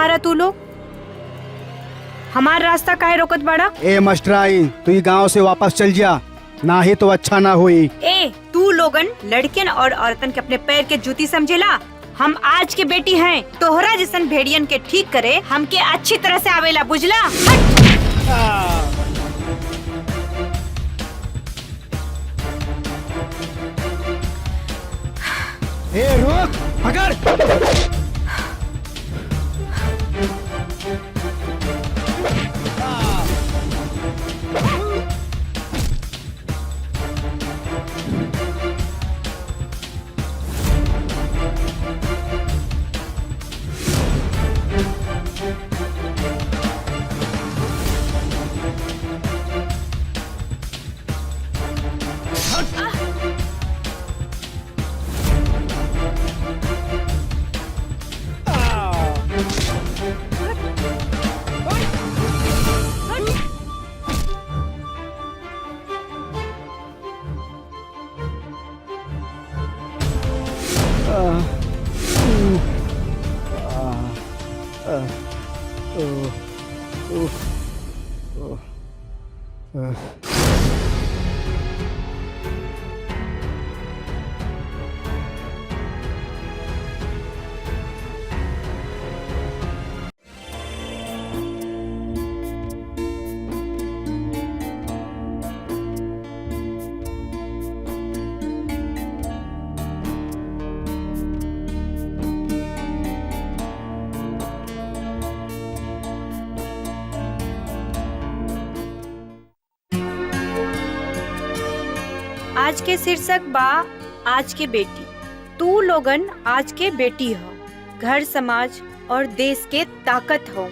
बारा तू लोग? हमारा रास्ता काहे रोकत बाड़ा? ए मास्टराई, तू ये गांव से वापस चल जा, ना ही तो अच्छा ना हुई। ए तू लोगन लड़कियन और औरतन के अपने पैर के जूती समझेला? हम आज के बेटी हैं, तोहरा जैसन भेड़ियन के ठीक करे हमके अच्छी तरह से आवेला, बुझला? ए रुक, पकड़। आज के शीर्षक बा आज के बेटी। तू लोगन आज के बेटी हो, घर समाज और देश के ताकत हो।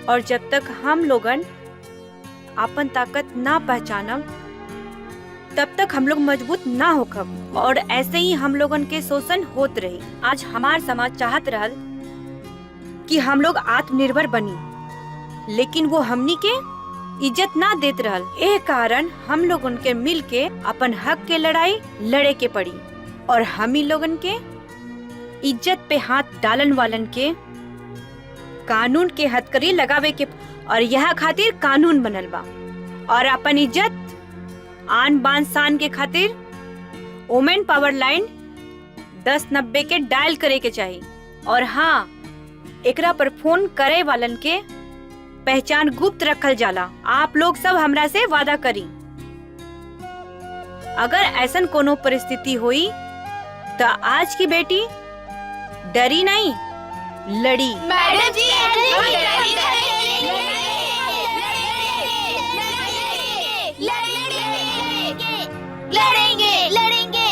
और जब तक हम लोगन अपन ताकत ना पहचानम तब तक हम लोग मजबूत ना होखब और ऐसे ही हम लोगन के शोषण होत रही। आज हमार समाज चाहत रहल कि हम लोग आत्मनिर्भर बनी, लेकिन वो हमनी के इज्जत ना देत रहल। ए कारण हम लोगन के मिल के अपन हक के लड़ाई लड़े के पड़ी और हम ही लोगन के इज्जत पे हाथ डालन वालन के कानून के हथकड़ी लगावे के और यह खातिर कानून बनल बा। और अपन इज्जत आन बान शान के खातिर वुमेन पावर लाइन 1090 के डायल करे के चाहिए। और हाँ, एकरा पर फोन करे वालन के पहचान गुप्त रखल जाला। आप लोग सब हमरा से वादा करी, अगर ऐसन कोनो परिस्थिति हुई तो आज की बेटी डरी नहीं, लड़ी। मैडम जी लड़ेंगे लड़ेंगे।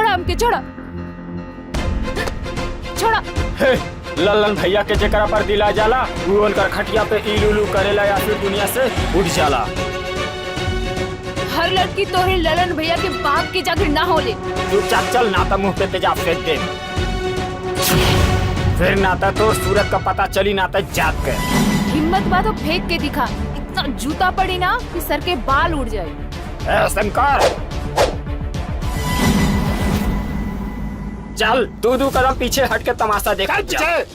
हमके छोड़ा छोड़ा। हे, लल्लन भैया के जेकरा पर दिला जाला वो उनकर खटिया पे इलुलू करेला या फिर दुनिया से उठ जाला। हर लड़की तोरे ललन भैया के बाप की जागीर ना होले। चुपचाप चल, नाता मुंह पे तेजाब फेंक दे, फिर नाता तो सूरत का पता चली नाता जात के। हिम्मत बा तो फेंक के दिखा। इतना जूता पड़ी ना कि सर के बाल उड़ जाए। ए शंकर, चल दो कदम पीछे हट के तमाशा देख। चल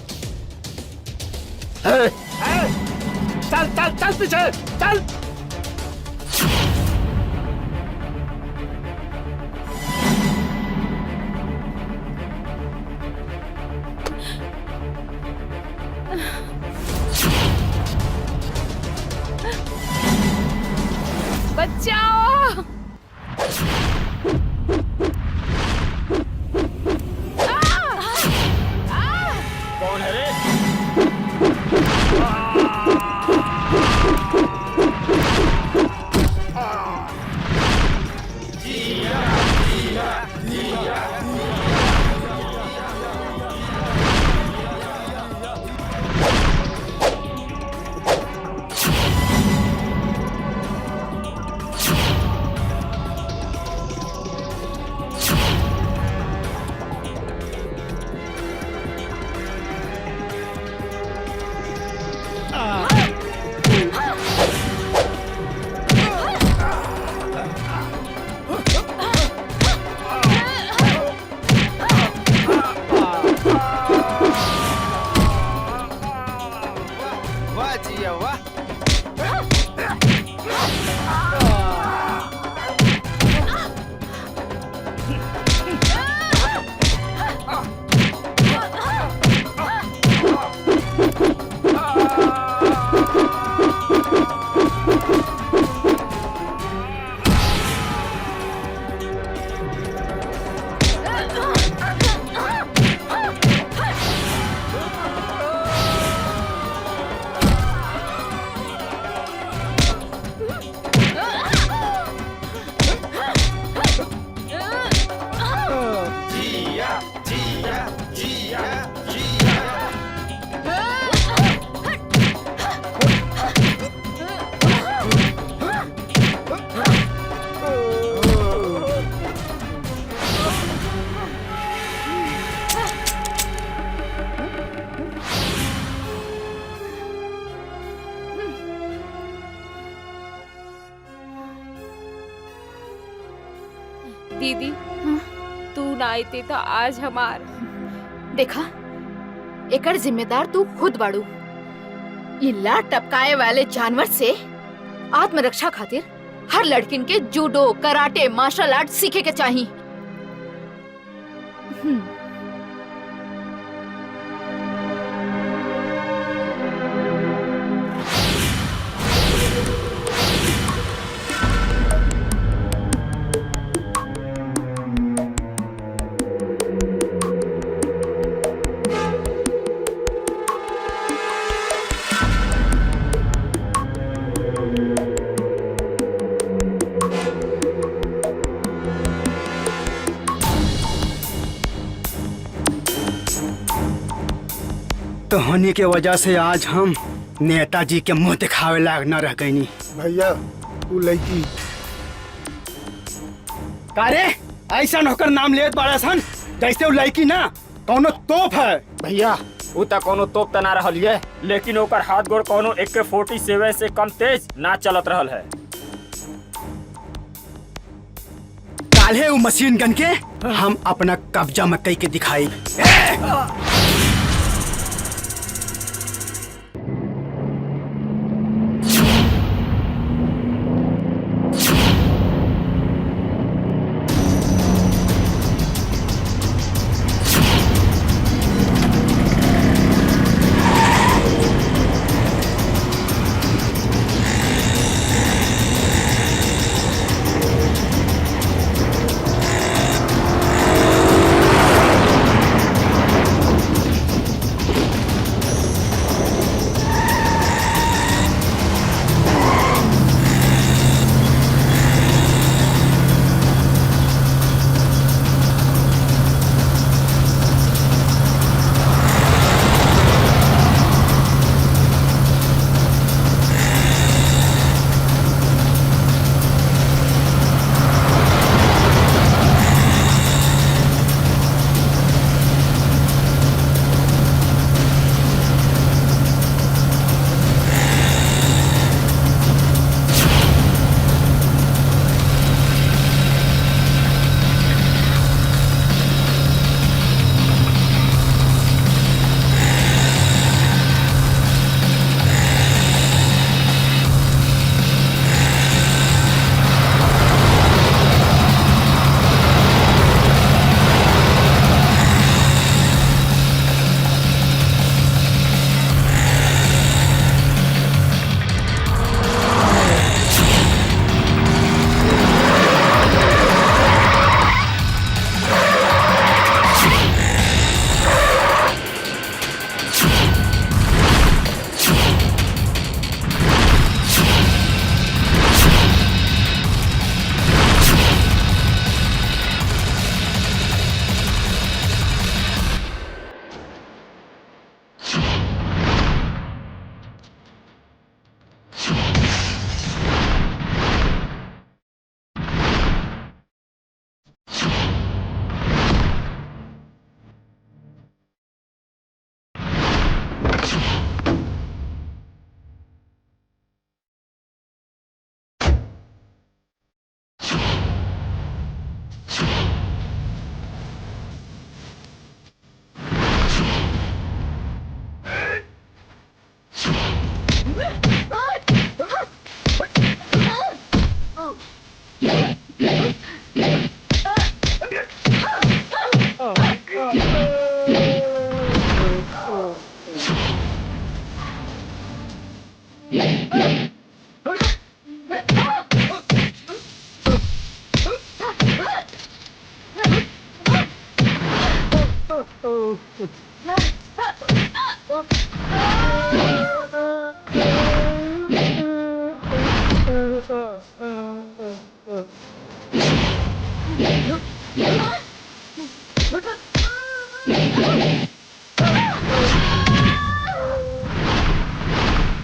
चल चल पीछे चल। बचाओ। कौन है रे? वाह जिया वाह। दीदी, तू ना आईते तो आज हमार। देखा, एकर जिम्मेदार तू खुद बाड़ू। ये लात टपकाए वाले जानवर से आत्मरक्षा खातिर हर लड़किन के जूडो, कराटे, मार्शल आर्ट सीखे के चाहिए। तो होने के वजह से आज हम नेताजी के मुंह दिखावे लायक न रह गईनी। भैया तू लड़की कारे ऐसा होकर नाम लेत बाड़ा सन जैसे वो लड़की ना कौनो तोप है। भैया उ त कोनो तोप तना रहल है, लेकिन ओकर हाथ गोड़ कोनो AK-47 से कम तेज ना चलत रहल है। काल्हे वो मशीन गन के हम अपना कब्जा में कई के दिखाई।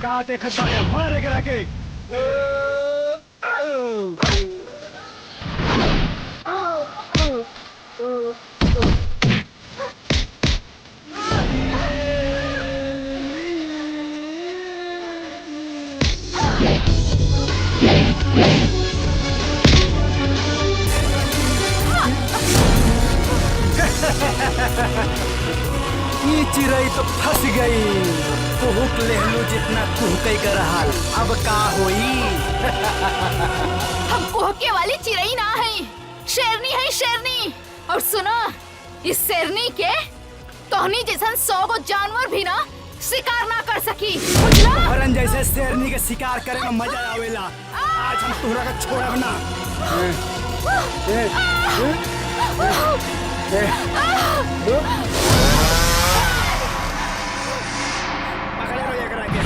का देखत बाड़े मारे करा के ये चिड़ै तो फंस गई कुहुक लेहलू जितना कुहकई कर हाल अब का होई हम कुहके वाली चिड़ई ना है, शेरनी है शेरनी। और सुनो, इस शेरनी के तोहनी जैसन 100 गो जानवर भी ना शिकार ना कर सकी, बुझला? हरन जैसे शेरनी के शिकार करे में मजा आवेला। आज हम तोहरा के छोड़ब ना। पकड़े रहो एकरा के।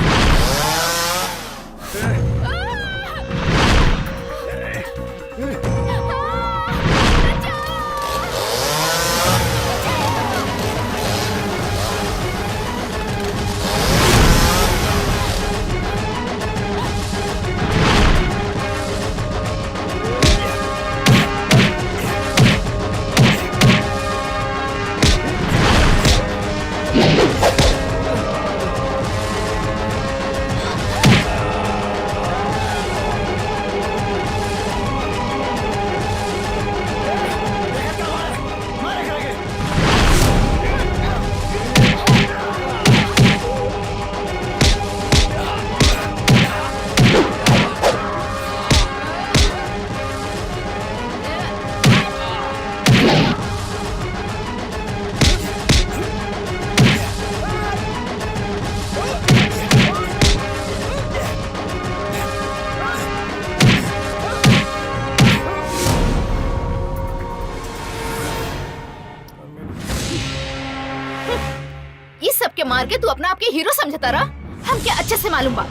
के मार के तू अपना आपके हीरो समझता रहा। हम क्या अच्छे से मालूम बा,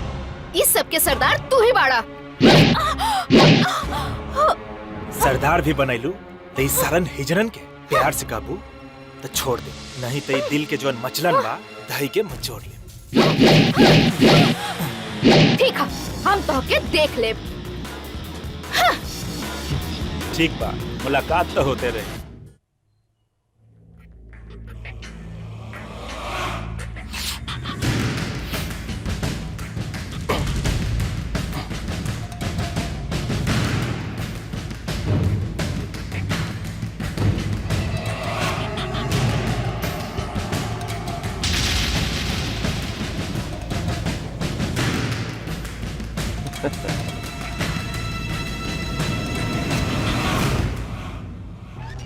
इस सब के सरदार तू ही बाड़ा। सरदार भी बनैलू तो इस सारन हिजरन के प्यार से काबू तो छोड़ दे, नहीं तो दिल के जवन मचलन बा दही के मचोड़ ले। ठीक है, हम तो के देख ले। ठीक बा, मुलाकात तो होते रहे।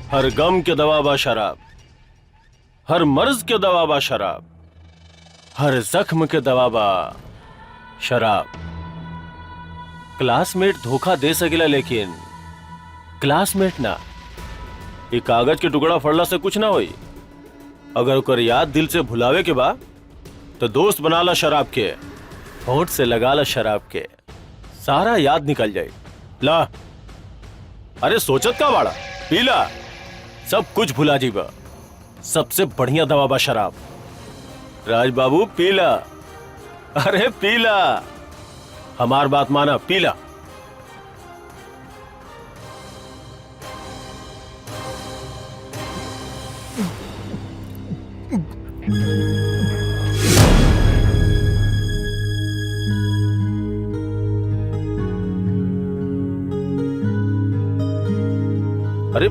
हर गम के दवा बा शराब, हर मर्ज के दवा बा शराब, हर जख्म के दवा बा शराब। क्लासमेट धोखा दे सकेला लेकिन क्लासमेट ना। ये कागज के टुकड़ा फड़ला से कुछ ना होई। अगर ओकर याद दिल से भुलावे के बा तो दोस्त बना ला शराब के, होठ से लगा ला शराब के, सारा याद निकल जाए। ला, अरे सोचत का बाड़ा, पीला, सब कुछ भुला जीबा। सबसे बढ़िया दवा बा शराब। राज बाबू पीला, अरे पीला, हमार बात माना, पीला। अरे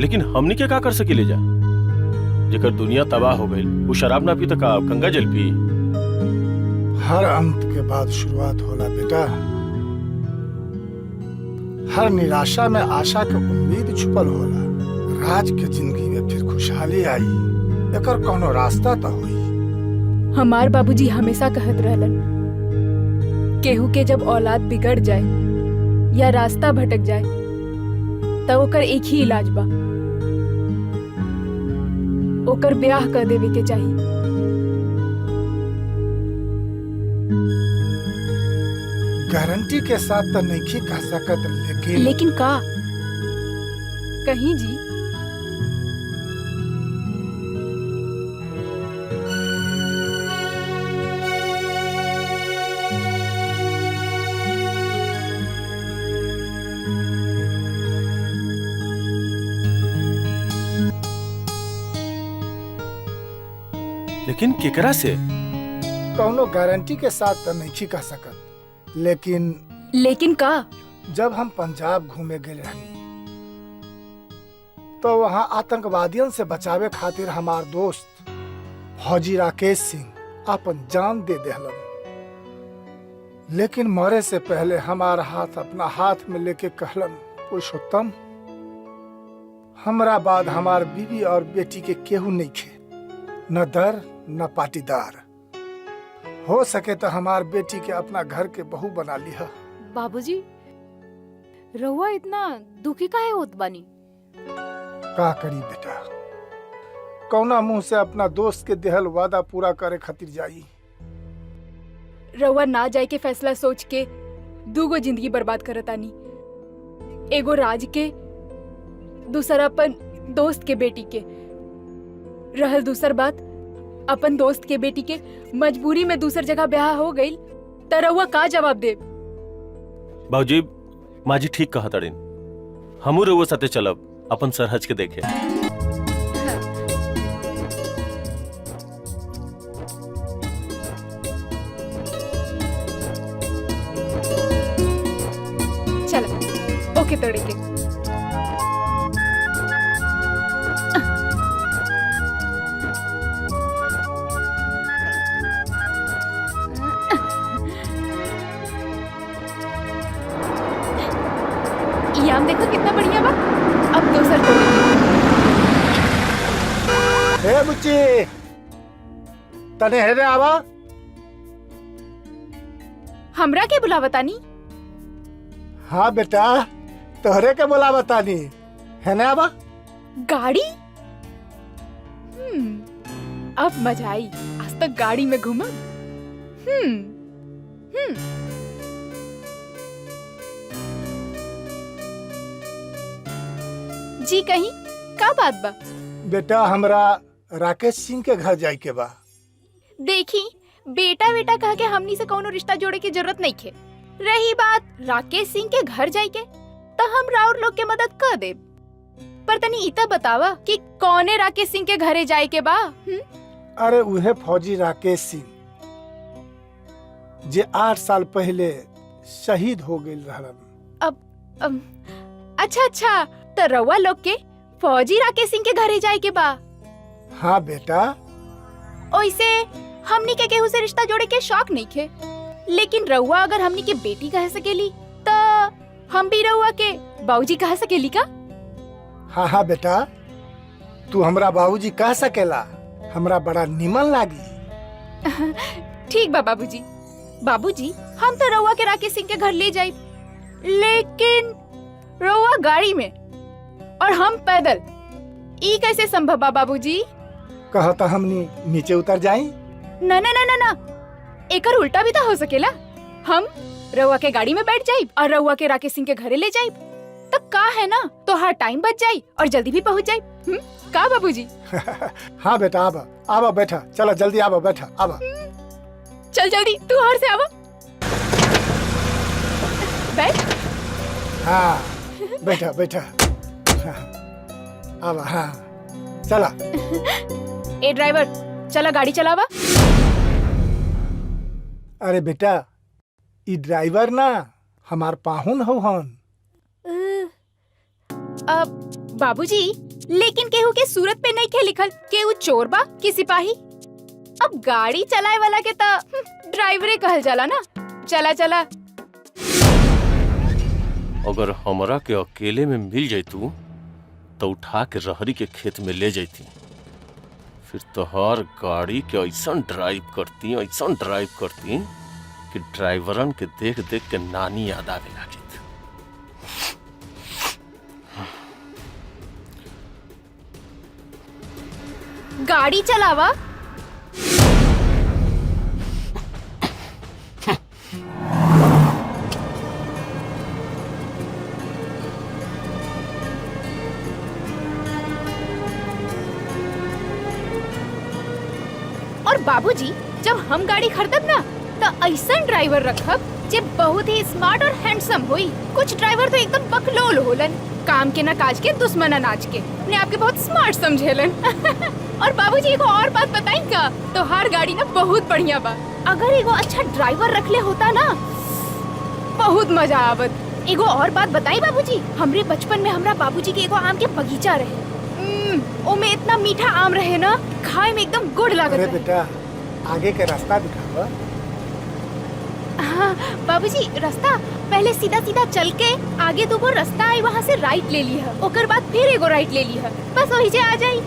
लेकिन हमनी के का कर सकी ले जा, जेकर दुनिया तबाह हो गई, वो शराब ना पी तो का गंगा जल पी। हर अंत के बाद शुरुआत होला बेटा। हर निराशा में आशा के उम्मीद छुपल होला। राज के जिंदगी में फिर खुशहाली आई, एकर कोनो रास्ता तो हुई। हमार बाबूजी हमेशा कहत रहलन, केहू के जब औलाद बिगड़ जाए या रास्ता भटक जाए तो ओकर एक ही इलाज बा, ओकर ब्याह कर देवे के चाहिए। गारंटी के साथ तो नहीं कह सकत, लेकिन लेकिन का कहीं जी लेकिन केकरा से? कौनो गारंटी के साथ तो नहीं कह सकत, लेकिन का जब हम पंजाब घूमे गए रहनी तो वहाँ आतंकवादियों से बचावे खातिर हमार दोस्त फौजी राकेश सिंह अपन जान दे देहलन। लेकिन मरे से पहले हमारा हाथ अपना हाथ में लेके कहलन, पुरुषोत्तम, हमरा बाद हमार बीवी और बेटी के केहू नहीं खे, न दर न पाटीदार। हो सके तो हमार बेटी के अपना घर के बहू बना लिया। बाबूजी, रहुआ इतना दुखी काहे होत बानी? का करी बेटा, कौना मुंह से अपना दोस्त के देहल वादा पूरा करे खातिर जाई। रउआ ना जाए के फैसला सोच के दूगो जिंदगी बर्बाद करतानी। एगो राज के, दूसरा अपन दोस्त के बेटी के। रहल दूसर बात, अपन दोस्त के बेटी के मजबूरी में दूसर जगह ब्याह हो गई त रउआ का जवाब दे? बाबूजी, माजी ठीक कहा तड़िन। हमू रउआ साथे चलब अपन सरहज के देखे। चलो ओके तोड़े के। ये आम देखो कितना बढ़िया बा। अब दूसर तोड़ेंगे। हे बुच्ची, तने हेरे आवा। हमरा के बुलावतानी? हाँ बेटा, तोहरे के बुलावतानी। है ना आवा? गाड़ी? अब मजा आई। आज तक गाड़ी में घूमा। जी कहीं का बात बा? बेटा, हमरा राकेश सिंह के घर जाए के बा। देखी, बेटा बेटा कह के हमनी से कोनो रिश्ता जोड़े की जरूरत नहीं खे। रही बात राकेश सिंह के घर जाए के, तो हम राउर लोग के मदद कर दे। पर तनी इता बतावा कि कौने राकेश सिंह के घरे जाए के बा? अरे उहे फौजी राकेश सिंह जे 8 साल पहले शहीद हो गए रहलन। अच्छा, तो रउआ लोग के फौजी राकेश सिंह के घरे जाए के बा? हाँ बेटा। ओइसे हमनी के केहू से रिश्ता जोड़े के शौक नहीं खे, लेकिन रउआ अगर हमनी के बेटी कह सकेली तो हम भी रउआ के बाबूजी कह सकेली का? हाँ बेटा, तू हमरा बाबूजी कह सकेला, हमरा बड़ा निमन लागी। ठीक बा बाबूजी। बाबूजी, हम तो रउआ के राकेश सिंह के घर ले जाए, लेकिन रउआ गाड़ी में और हम पैदल, ई कैसे संभव बा बाबूजी? कहता हमनी नीचे उतर जाई? ना ना ना ना ना, एकर उल्टा भी तो हो सकेला। हम रउआ के गाड़ी में बैठ जाइब और रउआ के राकेश सिंह के घरे ले जाइब, तब का है ना, तो हर टाइम बच जाई और जल्दी भी पहुंच जाइब। का बाबूजी? हाँ बेटा, आवा बैठा, चलो जल्दी आवा, बैठा आवा। चल जल्दी, तू और से आवा। बैठ। हाँ बैठा। हाँ, आवा। हाँ चला। ए ड्राइवर, चला गाड़ी चलावा। अरे बेटा, ई ड्राइवर ना, हमार पाहुन हो हन। अब बाबूजी, लेकिन केहू के सूरत पे नहीं थे लिखल केहू चोर बा कि सिपाही। अब गाड़ी चलाए वाला के तो ड्राइवरे कहल जाला ना। चला। अगर हमरा के अकेले में मिल जातू तो उठा के रहरी के खेत में ले जाती, फिर तोहर गाड़ी के ऐसा ड्राइव करती कि ड्राइवरन के देख देख के नानी याद आवे लागी। गाड़ी चलावा। और बाबूजी, जब हम गाड़ी खरीदब ना तो ऐसा ड्राइवर रखब जे बहुत ही स्मार्ट और हैंडसम होई। कुछ ड्राइवर तो एकदम बकलोल होलन, काम के ना काज के, दुश्मन अनाज के, अपने आप के बहुत स्मार्ट समझेलन। और बाबूजी एगो और बात बताई का, तो हर गाड़ी ना बहुत बढ़िया बा। अगर एगो अच्छा ड्राइवर रखले होता ना, बहुत मजा आवत। एगो और बात बताई बाबूजी, हमरे बचपन में हमरा बाबूजी के एगो आम के बगीचा रहे। ओमे इतना मीठा आम रहे ना, खाए में एकदम गुड़ लागत अरे रहे। बेटा, आगे के रास्ता दिखावा। हाँ बाबूजी, रास्ता पहले सीधा सीधा चल के आगे दूगो रास्ता आई, वहाँ से राइट ले ली है, ओकर बाद फिर एगो राइट ले ली है, बस वही जे आ जाई।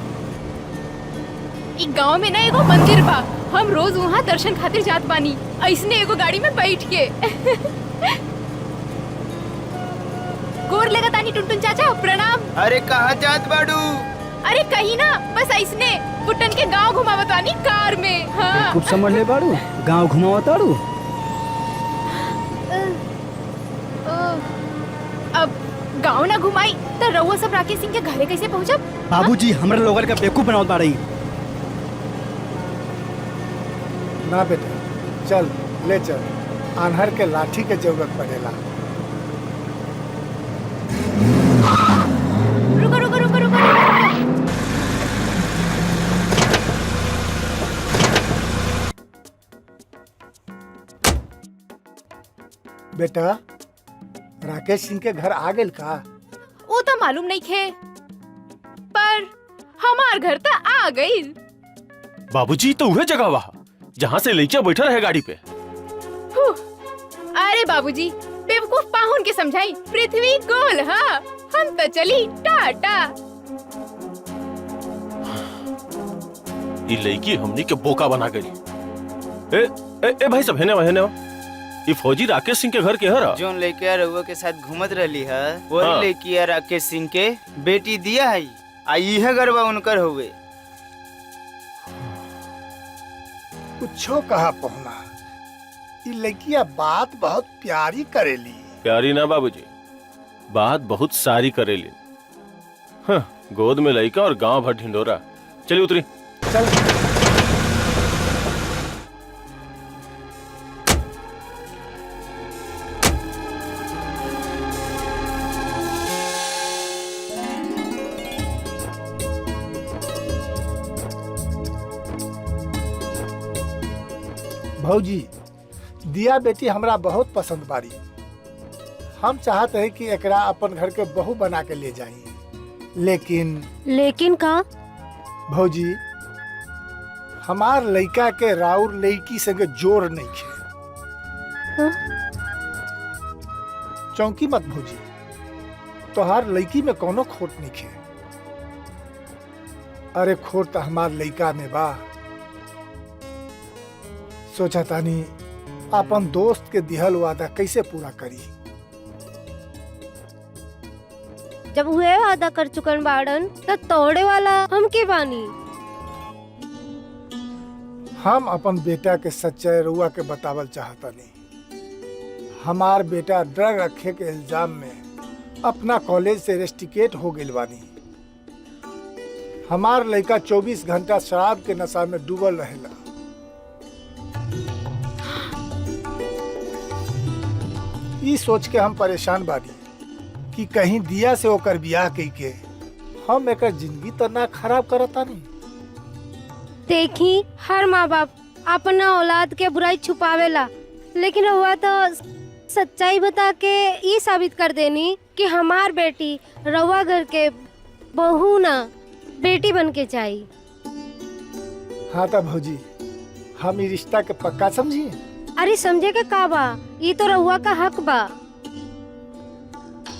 ई गांव में ना एगो मंदिर बा, हम रोज वहाँ दर्शन खातिर जात बानी, ऐसने एगो गाड़ी में बैठ के। गोर लगत आनी टुनटुन चाचा, प्रणाम। अरे कहाँ जात बाड़ू? अरे कहीं ना, बस ऐसने पुटन के गांव घुमावत आनी कार में। हाँ। खूब समझ ले बाड़ू, गांव घुमावत ताड़ू। अब गांव ना घुमाई तो रउआ सब राकेश सिंह के घरे कैसे पहुँचब? बाबूजी हमरा लोगन का बेवकूफ बनावत बाड़ी। ना बेटा, चल ले चल, आन्हर के लाठी के जरूरत पड़ेला। रुको रुको रुको रुको रुको। बेटा, राकेश सिंह के घर आ गेल का? वो तो मालूम नहीं खे, पर हमार घर तो आ गई। बाबूजी तो वह जगह वहा जहाँ से लइका बैठा रहे गाड़ी पे। अरे बाबूजी, बेवकूफ पाहुन के समझाई, पृथ्वी गोल। हाँ, हम तो चली टाटा। ये लड़की हमनी के बोका बना गई। ए, ए, ए भाई सब हेने ये फौजी राकेश सिंह के घर के हरा जोन लड़किया रउआ के साथ घूमत रहली है, वो हाँ। लड़किया राकेश सिंह के बेटी दिया है, आ यह गरबा उनकर हुए। कुछो कहा पहुना, ये लड़किया बात बहुत प्यारी करेली। प्यारी ना बाबूजी, बात बहुत सारी करेली। हाँ, गोद में लड़का और गांव भर ढिंडोरा। चलिए उतरी। चल। भौजी, दिया बेटी हमरा बहुत पसंद बारी। हम चाहते हैं कि एकरा अपन घर के बहू बना के ले जाई, लेकिन का? भौजी, हमार लड़का के राउर लड़की संगे जोड़ नहीं खे। चौंकी मत भौजी, तोहार लड़की में कोनो खोट नहीं खे। अरे खोट तो हमार लड़का में बा। सोचा तानी अपन दोस्त के दिहल वादा कैसे पूरा करी। जब हुए वादा कर चुकन बाड़न तो तोड़े वाला हम के बानी। हम अपन बेटा के सच्चाई रुआ के बतावल चाहतानी। हमार बेटा ड्रग रखे के इल्जाम में अपना कॉलेज से रेस्टिकेट हो गइल बानी। हमार लड़का 24 घंटा शराब के नशा में डूबल रहेला। ई सोच के हम परेशान बानी कि कहीं दिया से ओकर बियाह कई के हम एकर जिंदगी तो ना खराब करता नहीं। देखी, हर माँ बाप अपना औलाद के बुराई छुपावेला, लेकिन हुआ तो सच्चाई बता के ये साबित कर देनी कि हमार बेटी रउआ घर के बहू ना बेटी बन के चाहिए। हाँ तो भौजी, हम ये रिश्ता के पक्का समझिए। अरे समझे के का बा, ये तो रउआ का हक बा।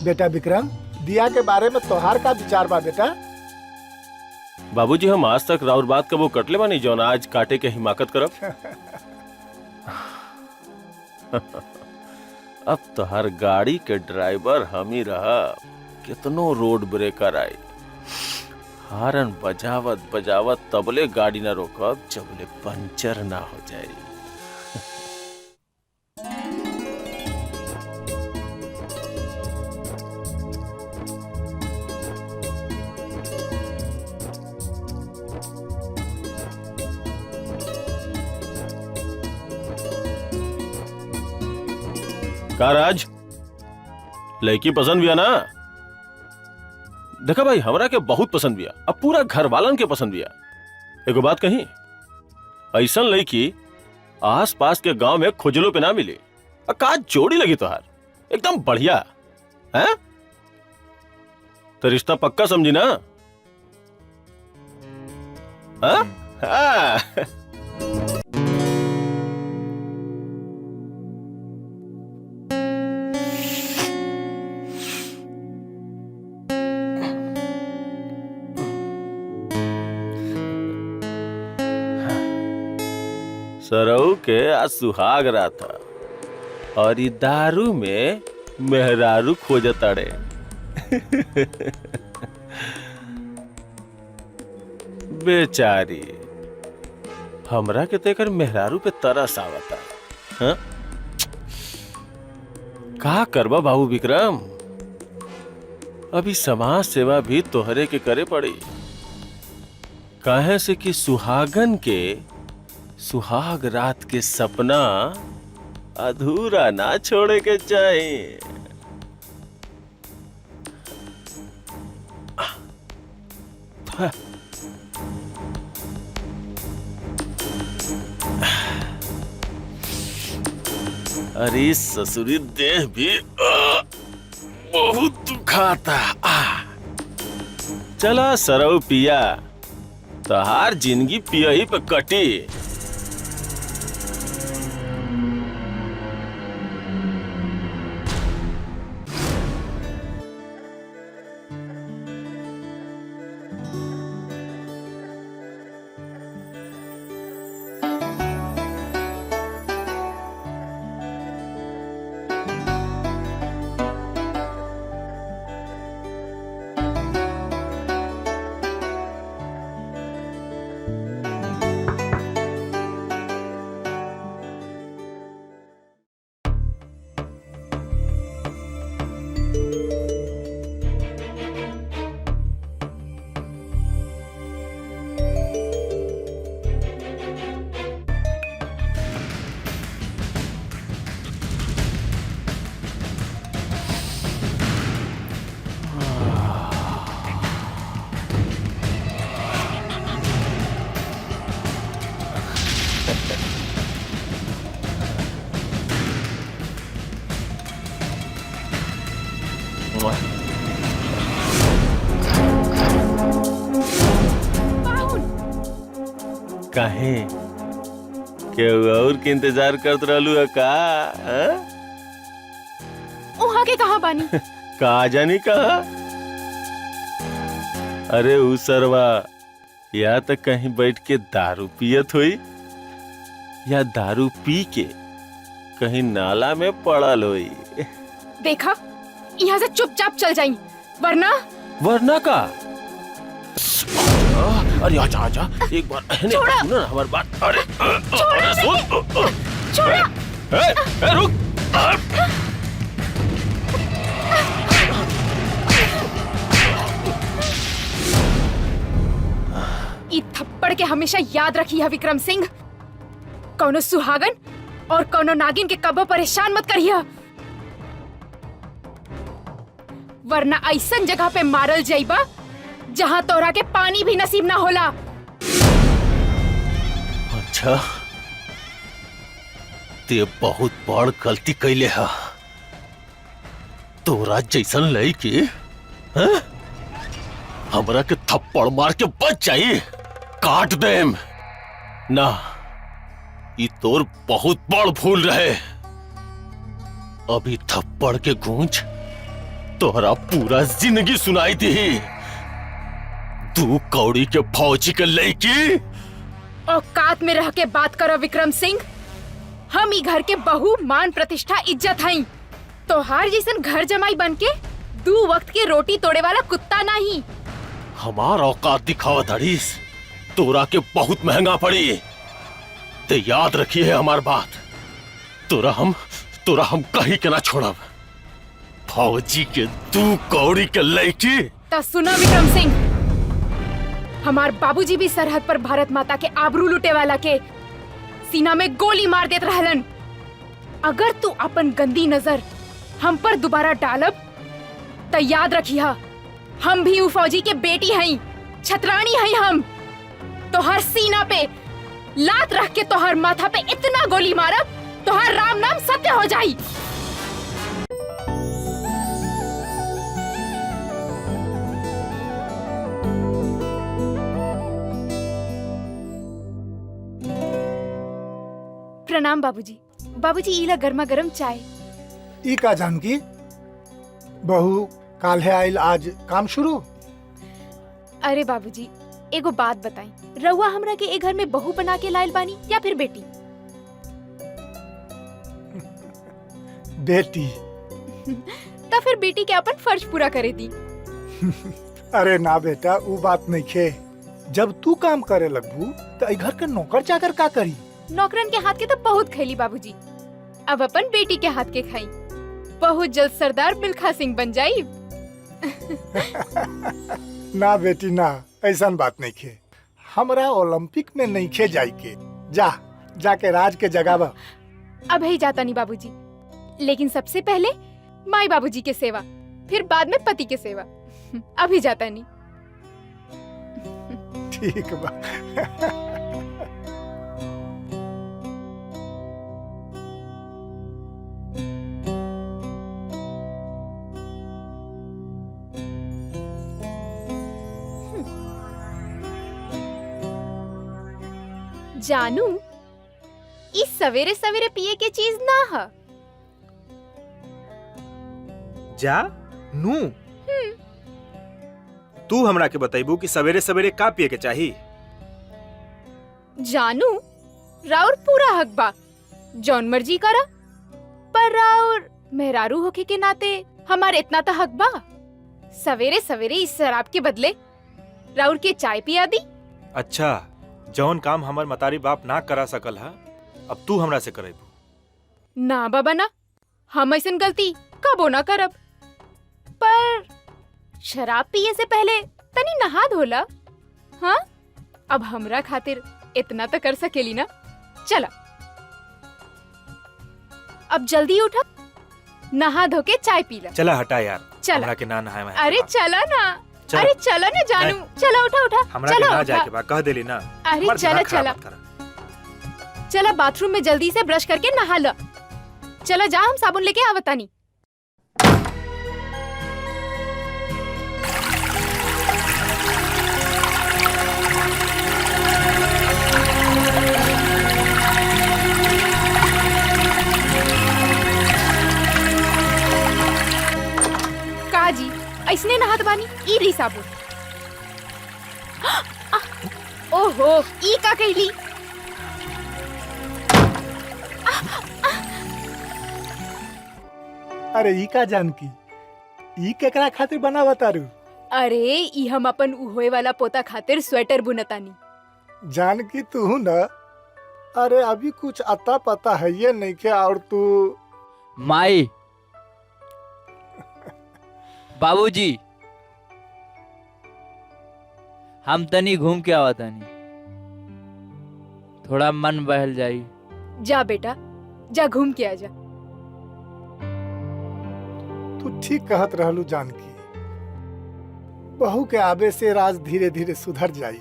बेटा विक्रम, दिया के बारे में तोहार का विचार बा बेटा? बाबूजी, हम आज तक राउर बात कबो कटले बानी जौन आज काटे के हिमाकत करब। अब तो हर गाड़ी के ड्राइवर हम ही रहा, कितनो रोड ब्रेकर आए हारन बजावत बजावत तबले गाड़ी ना रोकब जबले पंचर ना हो जाए। का राज, लड़की पसंद भी है ना? देखा भाई, हमरा के बहुत पसंद बिया, अब पूरा घर वालन के पसंद बिया। एगो बात कही, ऐसा लड़की आस पास के गांव में खोजलो पे ना मिली। का जोड़ी लगी तोहार, एकदम बढ़िया है। तो रिश्ता पक्का समझी ना? हाँ? सरऊ के आज सुहाग रहा था और ये दारू में मेहरारू खोजताड़े। बेचारी, हमरा के तेकर मेहरारू पे तरस आवता। हाँ? का करबा बाबू विक्रम, अभी समाज सेवा भी तोहरे के करे पड़ी। काहे से कि सुहागन के सुहाग रात के सपना अधूरा ना छोड़े के चाहिए। अरे ससुरी देह भी बहुत दुखाता। चला सरऊ पिया, तहार जिंदगी पिया ही पे कटी। काहे केहू और के इंतजार करत रहलू है का? वहाँ के कहाँ बानी? का जानी कहा? अरे उ सरवा या तो कहीं बैठ के दारू पियत हुई या दारू पी के कहीं नाला में पड़ल हुई। देखा, यहाँ से चुपचाप चल जाई, वरना का? अरे आजा आजा, एक बार सुनो ना हमारी बात। अरे सुन, रुक। ई थप्पड़ के हमेशा याद रखी है विक्रम सिंह। कौनो सुहागन और कौनो नागिन के कबो परेशान मत करिए, वरना ऐसन जगह पे मारल जाइबा जहाँ तोरा के पानी भी नसीब ना होला। अच्छा, ते बहुत बड़ गलती कैले है। तोरा जैसन लड़की हमरा के थप्पड़ मार के बच जाई, काट देम ना। ये तोर बहुत बड़ भूल रहे। अभी थप्पड़ के गूंज तोहरा पूरा जिंदगी सुनाई दी। तू कौड़ी के फौजी के लड़की औकात में रह के बात करो विक्रम सिंह। हम ई घर के बहू, मान, प्रतिष्ठा, इज्जत हई। तोहार जैसन घर जमाई बन के 2 वक्त के रोटी तोड़े वाला कुत्ता नहीं। हमार औकात दिखावा दाड़ीस तोरा के बहुत महंगा पड़ी। ते याद रखिए हमार बात, तोरा हम कहीं के ना छोड़ब। फौजी के 2 कौड़ी के लड़की। ता सुना विक्रम सिंह, हमार बाबूजी भी सरहद पर भारत माता के आबरू लुटे वाला के सीना में गोली मार देत रहलन। अगर तू अपन गंदी नजर हम पर दोबारा डालब तो याद रखिया, हम भी उ फौजी के बेटी हई, छतरानी हई हम। तोहर सीना पे लात रख के तोहर माथा पे इतना गोली मारब तोहर राम नाम सत्य हो जाई। प्रणाम बाबूजी। बाबूजी इला गर्मा गर्म चाय। ई का जानकी, बहू काल्हे आइल, आज काम शुरू। अरे बाबूजी एगो बात बताई, रउआ हमरा के ए घर में बहू बना के लाइल बानी या फिर बेटी? बेटी। ता फिर बेटी के अपन फर्ज पूरा करे दी। अरे ना बेटा, वो बात नहीं खे। जब तू काम करे लगबू तो घर के नौकर चाकर का करी? नौकरन के हाथ के तो बहुत खैली बाबूजी, अब अपन बेटी के हाथ के खाई। बहुत जल्द सरदार मिल्खा सिंह बन जाई। ना बेटी ना, ऐसा बात नहीं खे। हमरा ओलंपिक में नहीं खे जाई के। जाके राज के जगावा। अब ही जाता नहीं बाबूजी, लेकिन सबसे पहले माई बाबूजी के सेवा, फिर बाद में पति के सेवा। अभी जाता नहीं। ठीक बा। जानू, इस सवेरे सवेरे पिए के चीज ना है। जा नू तू हमरा के बताइबू कि सवेरे सवेरे का पिए के चाही? जानू, राउर पूरा हक बा, जौन मर्जी करा, पर राउर मेहरारू होके के नाते हमारे इतना तो हक बा। सवेरे सवेरे इस शराब के बदले राउर के चाय पिया दी। अच्छा, जौन काम हमर मतारी बाप ना करा सकल हा, अब तू हमरा से करेबू। ना बाबा ना, हम ऐसन गलती कबो ना करब। पर शराब पिए से पहले तनी नहा धोला। हाँ, अब हमरा खातिर इतना तो कर सकेली ना। चला अब जल्दी उठा, नहा धो के चाय पीला। चला हटा यार, चला। हमरा के ना नहाए में। अरे चला ना, चल। अरे चला ना जानू, चला उठा उठा, हमरा के चला ना उठा। जाए के बा, कह देली ना। अरे हमर चला दिमाग खराब चला मत करा। चला, बाथरूम में जल्दी से ब्रश करके नहा ला। चला जा, हम साबुन लेके आवतानी। काजी ऐसने नहात बानी, ई रही साबुन। ओहो, ई का कहली? अरे ई का जानकी, ई केकरा खातिर बना बतारू? अरे ई हम अपन उहोए वाला पोता खातिर स्वेटर बुनतानी। जानकी तू न, अरे अभी कुछ अता पता है ये नहीं के, और तू माई बाबूजी हम तनी घूम के आवा तनी, थोड़ा मन बहल जाई। जा बेटा, जा घूम के आ जा। तू ठीक कहत रहलू जानकी, बहू के आबे से राज धीरे धीरे सुधर जाई।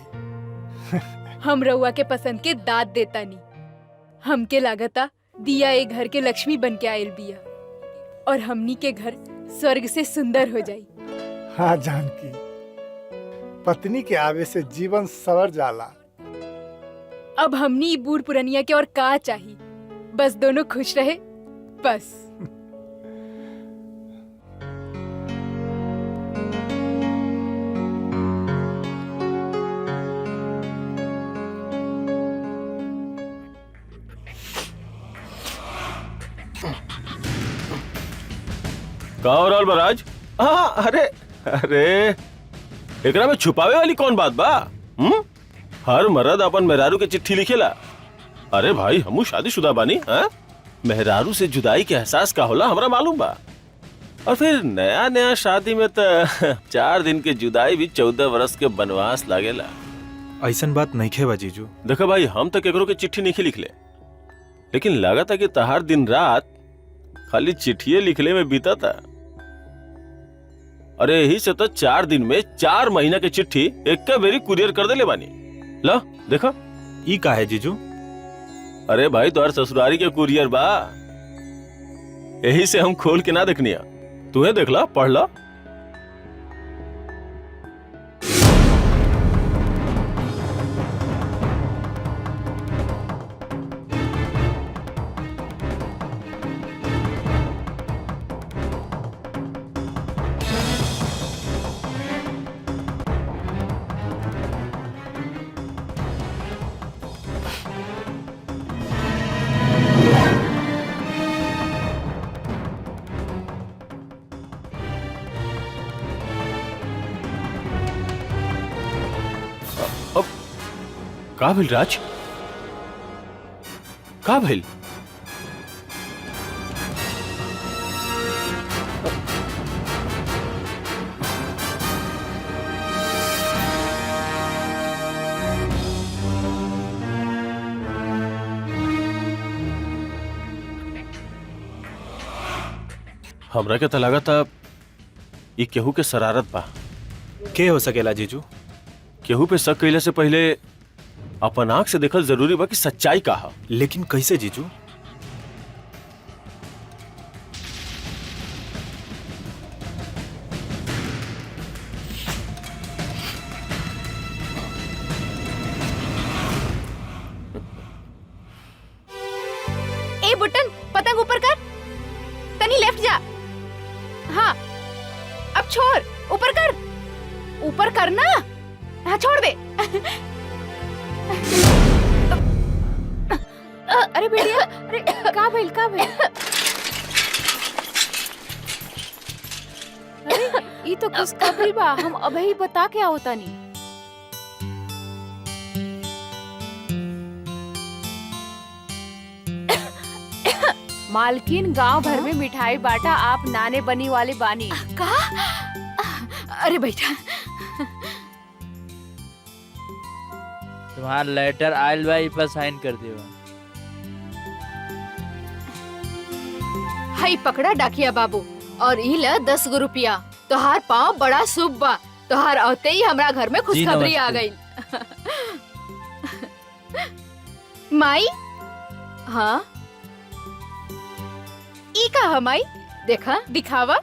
हम रउआ के पसंद के दाद देतानी। हमके लागता दिया ए घर के लक्ष्मी बन के आयल बिया, और हमनी के घर स्वर्ग से सुंदर हो जाई। हाँ जानकी, पत्नी के आवे से जीवन सवर जाला। अब हमनी बूढ़ पुरनिया के और का चाहिए, बस दोनों खुश रहे, बस। का हो रहल बा राज? हाँ, अरे एकरा में छुपावे वाली कौन बात बा? हर मर्द अपन मेहरारू के चिट्ठी लिखेला। अरे भाई हमू शादीशुदा बानी, हाँ? मेहरारू से जुदाई के एहसास का होला हमरा मालूम बा। और फिर नया नया शादी में तो 4 दिन के जुदाई भी 14 वर्ष के बनवास लागेला। ऐसन बात नहीं खे बा जीजू। देखो भाई हम तो केकरो के चिट्ठी नहीं लिख ले, लेकिन लागत है कि तहार दिन रात खाली चिट्ठिए लिखले में बीता था। अरे यही से तो 4 दिन में 4 महीना की चिट्ठी एक बेरी कुरियर कर देले बानी। ला देखो ई का है जीजू? अरे भाई तोहर ससुरारी के कुरियर बा, यही से हम खोल के ना देखनिया। तुम्हें देख ला, पढ़ ला। का भेल राज? का भेल? हमरा के तो लागत था ये केहू के शरारत बा। के हो सकेला जीजू? केहू पे शक कैले से पहले अपन आंख से देखल जरूरी बा कि सच्चाई का है। लेकिन कैसे जीजू? ए बुटन पतंग ऊपर कर, तनी लेफ्ट जा। हाँ अब छोड़, ऊपर कर, ऊपर करना। हाँ छोड़ दे। अरे बेटिया, अरे का भेल का भेल? अरे ई तो कुछ कभी बा, हम अभी बता के आओ तानी। मालकिन गांव भर में मिठाई बांटा, आप नाने बनी वाले बानी। का? अरे बेटा तुम्हारा लेटर आयल बा, ई पर साइन कर देवा। हाई पकड़ा डाकिया बाबू, और ई ल 10 गो रुपया। तोहार पाँव बड़ा शुभ बा, तोहार औते ही हमरा घर में खुशखबरी आ गई। माई, हाँ ई का है माई? देखा, दिखावा।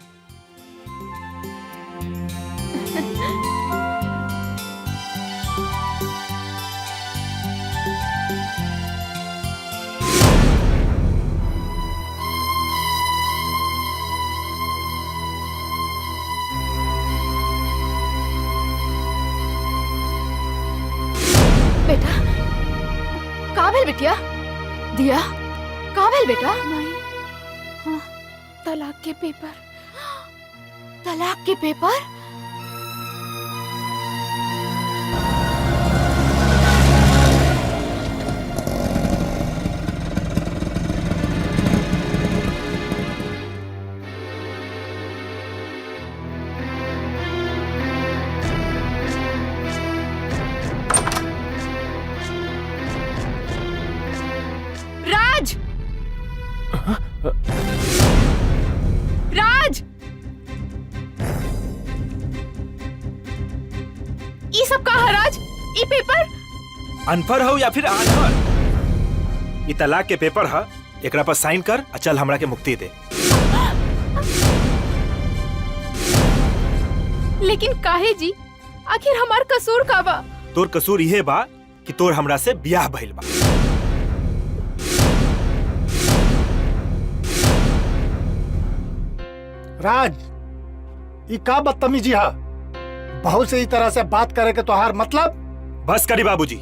बेटा का भेल बिटिया? दिया का भेल बेटा? माई, हाँ, तलाक के पेपर। तलाक के पेपर? राज, राज, ये सब कहा राज? ये पेपर? अनपढ़ हो या फिर आनपढ़? ये तलाक के पेपर है, एकरा पर साइन कर और चल हमरा के मुक्ति दे। लेकिन काहे जी? आखिर हमार कसूर का बा? तोर कसूर यह बा कि तोर हमरा से ब्याह भइल बा। राज, ये का बदतमीजी है? बहू से इस तरह से बात करे के तोहार मतलब? बस करी बाबूजी,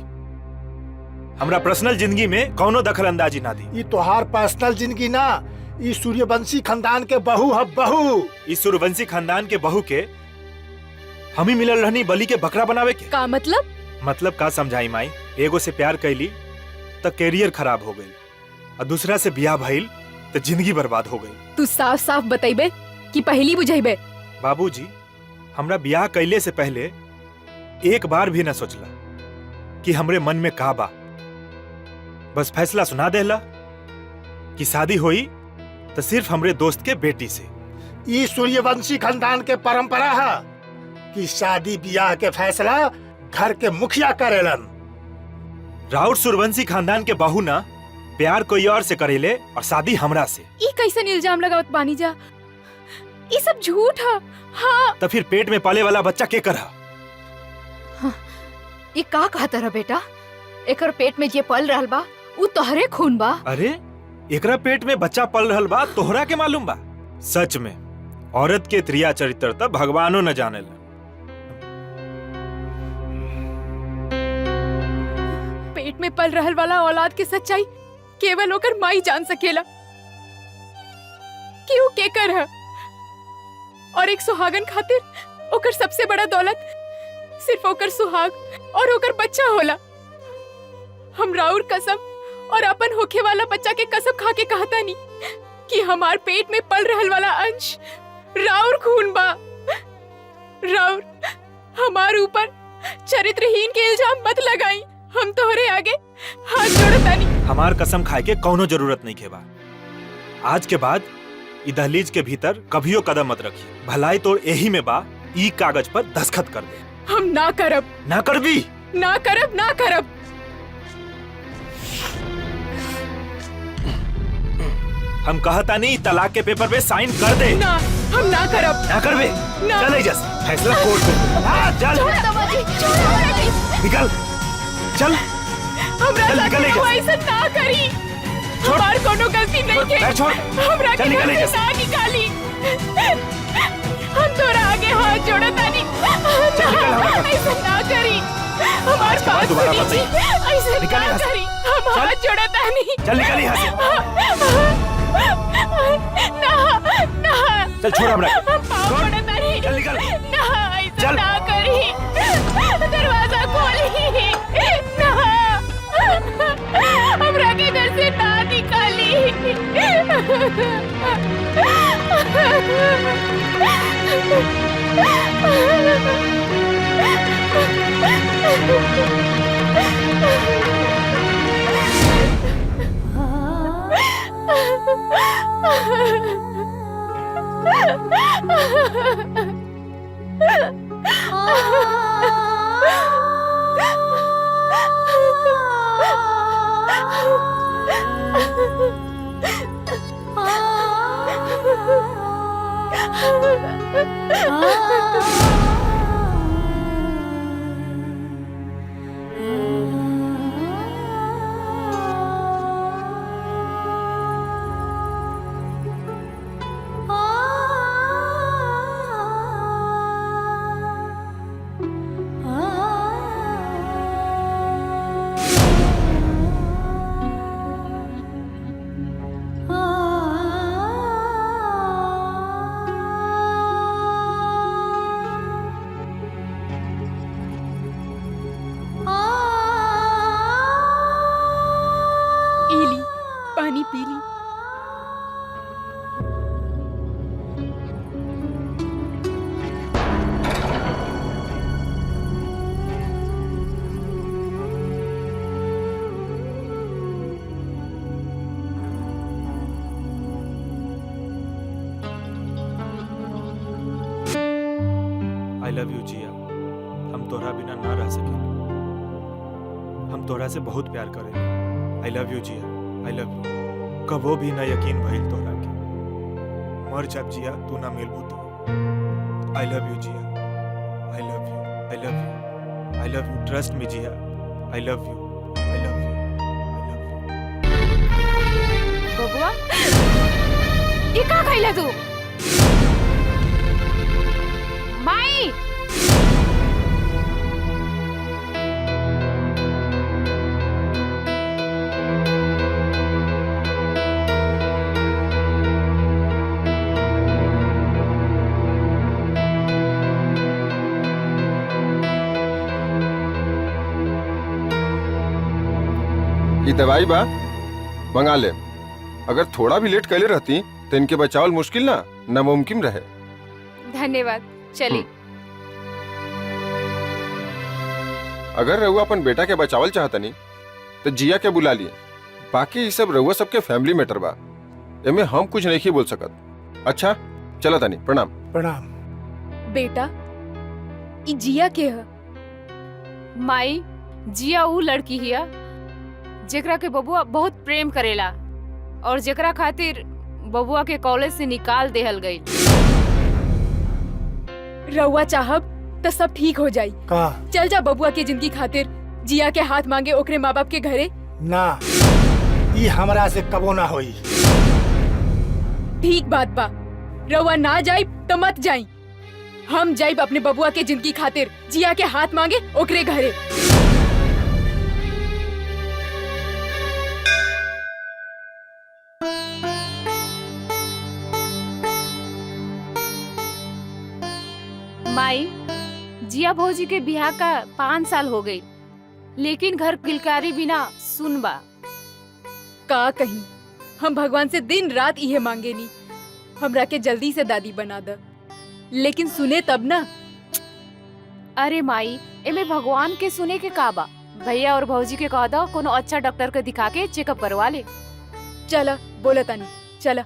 हमरा पर्सनल जिंदगी में कौनो दखल अंदाजी ना दी। ये तोहार पर्सनल जिंदगी ना, ये सूर्यवंशी खानदान के बहू है, बहू। इस सूर्यवंशी खानदान के बहू के हम ही मिलल रहनी बलि के बकरा बनावे के। का मतलब? मतलब का समझाई माई, एगो से प्यार कैली तो कैरियर खराब हो गई, और दूसरा से बियाह भइल तो जिंदगी बर्बाद हो गई। तू साफ साफ बतैबे कि पहली बुझाइबे? बाबूजी, हमरा बियाह कैले से पहले एक बार भी न सोचला कि हमरे मन में का बा। बस फैसला सुना देला कि शादी होई तो सिर्फ हमरे दोस्त के बेटी से। ई सूर्यवंशी खानदान के परंपरा है कि शादी ब्याह के फैसला घर के मुखिया करेलन। राउत सूर्यवंशी खानदान के बहू ना प्यार कोई और से करेले और शादी हमरा से। ई कैसन इल्जाम लगावत बानी जा? ई सब झूठ है। हाँ। तो फिर पेट में पाले वाला बच्चा के करा? ये का कहता रहा बेटा? एकर पेट में जे पल रहल बा उ तोहरे खून बा। अरे एकरा पेट में बच्चा पल रहल बा तोहरा के मालूम बा? सच में औरत के त्रिया चरित्र तब भगवानो न जानेला। पेट में पल रहल वाला औलाद की सच्चाई केवल ओकर माई जान सकेला कि वो केकर है। और एक सुहागन खातिर ओकर सबसे बड़ा दौलत सिर्फ ओकर सुहाग और ओकर बच्चा होला। हम राउर कसम और अपन होखे वाला बच्चा के कसम खा के कहता नहीं कि हमार पेट में पल रहल वाला अंश राउर खून बा। राउर हमार ऊपर चरित्रहीन के इल्जाम मत लगाई। हम तोहरे आगे हाथ जोड़तानी। हमार कसम खाए के कौनो जरूरत नहीं के बा। आज के बाद ई दहलीज के भीतर कभियो कदम मत रखी। भलाई तो यही में बा, ई कागज पर दस्तखत कर दे। हम ना करब। ना करबी? ना करब, ना करब। हम कहता नहीं तलाक के पेपर पे साइन कर दे। ना, हम ना करब। ना करबे? ना। चल जैसे फैसला कोर्ट में। चल निकल, चल हमरा चल, साथ निकल केहू ऐसा ना करी। हमार कोनो गलती नहीं के। छोड़, हमरा चल, के निकल घर से ना निकाली। हम तोरा आगे हाथ जोड़तानी। ऐसा ना करी। हमार बात दोबारा सुनी। बताइए। ऐसा निकल ना यहाँ से। करी। हम हाथ जोड़तानी। चल निकल यहाँ से। ना, ना। चल छोड़ हमरा। हम पाँव पड़तानी। चल निकल। ना, ऐसा चल। ना करी। दरवाजा खोली। ना, हमरा के घर से ना निकाली। पानी पी ली। आई लव यू जिया। हम तोरा बिना ना रह सके। हम तोरा से बहुत प्यार करें। आई love you Jiya. I love you. कबो भी ना यकीन भइल तोरा के। मर जब जिया तू ना मिलबू तो। आई love you Jiya. I love you. I love you. I love you. Trust me Jiya. I love you. I love you. I love you. बबुआ, ये का खइला तू? माई, ये दवाई बा मंगा ले। अगर थोड़ा भी लेट कैले रहती तो इनके बचावल मुश्किल ना नामुमकिन रहे। धन्यवाद। चलिए। अगर रहुआ अपन बेटा के बचावल चाहतनी तो जिया के बुला लिए। बाकी ये सब रहुआ सबके फैमिली मैटर बा, एमे हम कुछ नहीं बोल सकत। अच्छा चला तनी, प्रणाम। प्रणाम। बेटा ई जिया के है? माई, जिया ऊ लड़की हिया जेकरा के बबुआ बहुत प्रेम करेला और जेकरा खातिर बबुआ के कॉलेज से निकाल देहल गई। रउआ चाहब तो सब ठीक हो जाई। का? चल जा बबुआ के जिंदगी खातिर जिया के हाथ मांगे ओकरे माँ बाप के घरे। ना, ये हमरा से कबो ना होई। ठीक बात बा, रउआ ना जाई तो मत जाई। हम जाइब अपने बबुआ के जिंदगी खातिर जिया के हाथ मांगे ओकरे घरे। माई, जिया भौजी के बियाह का 5 साल हो गई, लेकिन घर किलकारी बिना सुन बा। का कहीं हम भगवान से दिन रात इहे मांगे नी हमरा के जल्दी से दादी बना द, लेकिन सुने तब ना। अरे माई, एमे भगवान के सुने के का बा? भैया और भौजी के कह दो कोनो अच्छा डॉक्टर के दिखा के चेकअप करवा ले। चला बोला तानी, चला।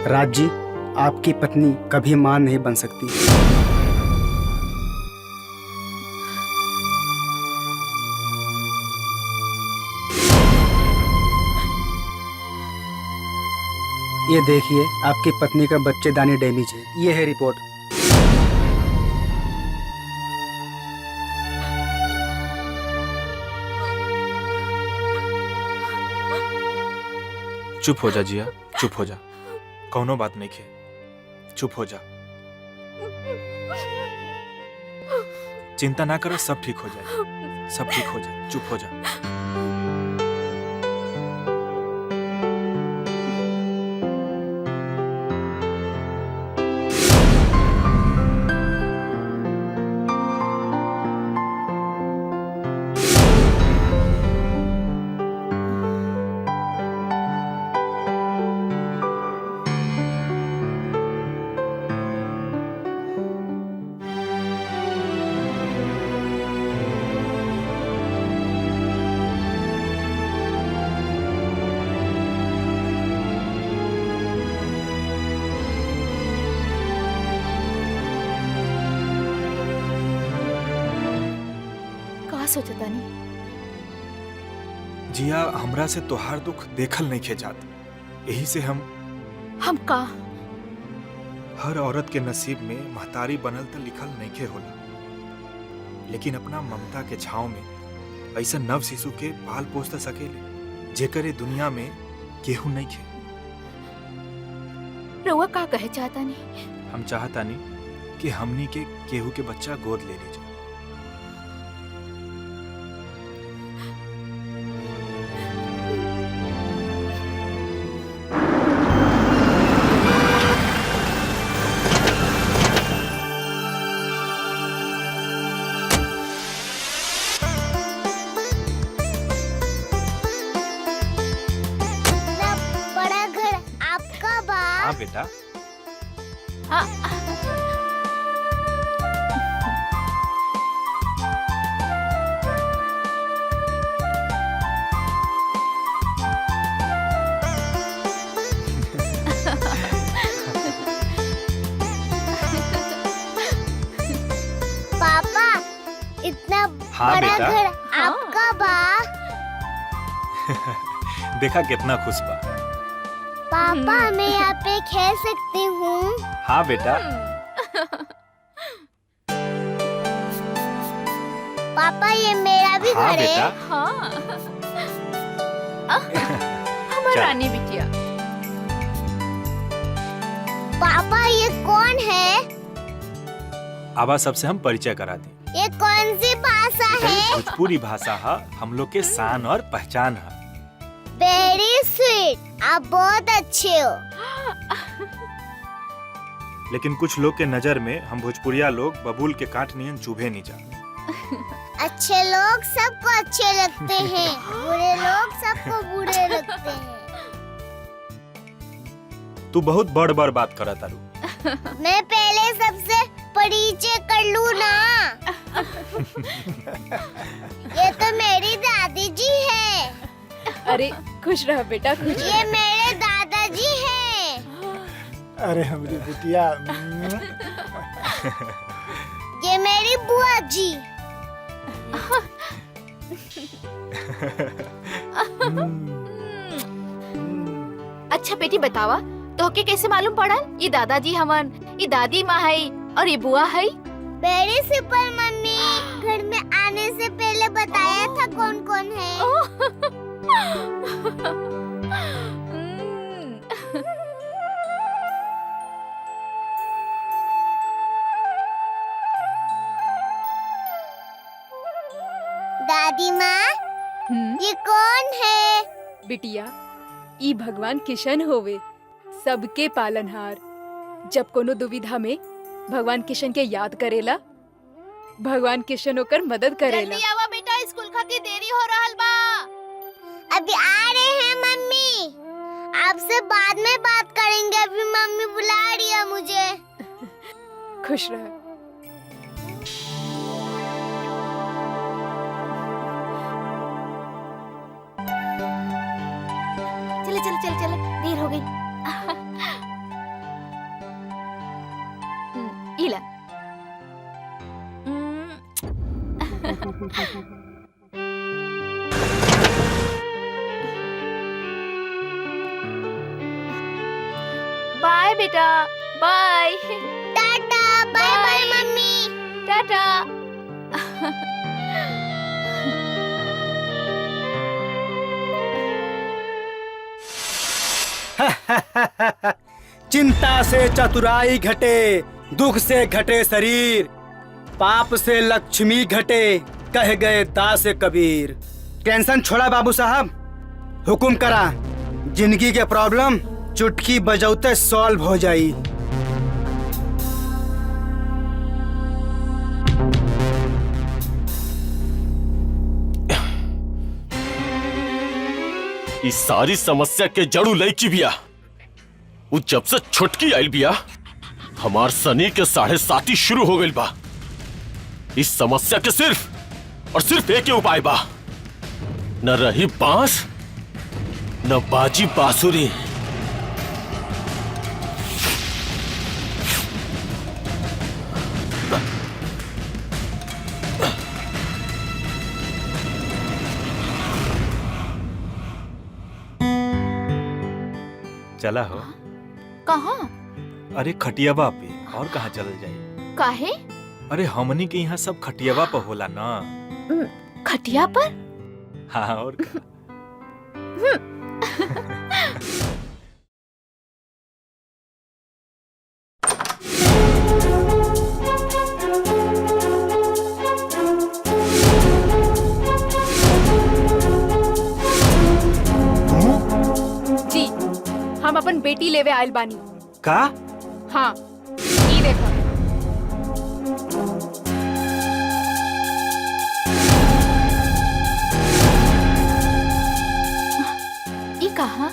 राज जी, आपकी पत्नी कभी मां नहीं बन सकती। ये देखिए, आपकी पत्नी का बच्चेदानी डैमेज है। ये है रिपोर्ट। चुप हो जा जिया, चुप हो जा। कौनो बात नहीं खे, चुप हो जा। चिंता ना करो, सब ठीक हो जाए, सब ठीक हो जाए। चुप हो जा। सोचता नहीं जिया, हमरा से तोहार दुख देखल नहीं खे जात, यही से हम का हर औरत के नसीब में महतारी बनल तो लिखल नहीं खे होला, लेकिन अपना ममता के छाव में ऐसा नव शिशु के पाल पोस त सकेले जेकरे दुनिया में केहू नहीं खे। रउआ का कहे चाहता नहीं? हम चाहता नहीं कि हमनी के केहू के बच्चा गोद ले लीजिए। बेटा, पापा, इतना बड़ा घर आपका बा? देखा कितना खुश बा। पापा, मैं यहाँ पे खेल सकती हूँ? हाँ बेटा। पापा, ये मेरा भी घर है। हाँ। हमारा रानी बिटिया। पापा, ये कौन है? आबा सबसे हम परिचय करा दें। ये कौन सी भाषा है? भोजपुरी भाषा है, हम लोग के शान और पहचान है। वेरी स्वीट, आप बहुत अच्छे हो। लेकिन कुछ लोग के नजर में हम भोजपुरिया लोग बबूल के काट नियन चुभे नहीं जा। अच्छे लोग सबको अच्छे लगते हैं, बुरे लोग सबको बुरे लगते हैं। तू बहुत बड़ बड़ बात करा तारू। मैं पहले सबसे परिचय कर लूँ ना। ये तो मेरी दादी जी है। अरे खुश रह बेटा, खुश ये मेरे दादाजी हैं। अरे हमारी बिटिया। ये मेरी बुआ जी। अच्छा बेटी बतावा, तोहके कैसे मालूम पड़ल ये दादाजी हमन, ये दादी माँ है और ये बुआ है? वेरी सिंपल मम्मी, घर में आने से पहले बताया था कौन कौन है। दादी माँ, ये कौन है? बिटिया, ई भगवान किशन होवे, सबके पालनहार। जब कोनो दुविधा में भगवान किशन के याद करेला, भगवान किशन होकर मदद करेला। जल्दी आवा बेटा, स्कूल खातिर देरी हो रहल बा। अभी आ रहे हैं मम्मी, आपसे बाद में बात करेंगे, अभी मम्मी बुला रही है मुझे। खुश रह। चले चले चले चले, देर हो गई। इला बाय बेटा, bye. Tata, bye bye mummy. Tata. चिंता से चतुराई घटे, दुख से घटे शरीर, पाप से लक्ष्मी घटे, कह गए दास कबीर। टेंशन छोड़ा बाबू साहब, हुकुम करा, जिंदगी के प्रॉब्लम चुटकी बजौते सॉल्व हो जाई। इस सारी समस्या के जड़ू लईकी बिया। वो जब से छुटकी आयल बिया, हमार सनी के 7:30 शुरू हो गई बा। इस समस्या के सिर्फ और सिर्फ एक ही उपाय बा, न रही बांस न बाजी बांसुरी। चला हो। कहाँ? अरे खटियावा पे, और कहाँ चल जाए? काहे? अरे हमनी के यहाँ सब खटियावा पर होला ना। खटिया पर? हाँ, और जी, हम अपन बेटी लेवे आयल बानी। का? हाँ, ई देखो। ई कहाँ?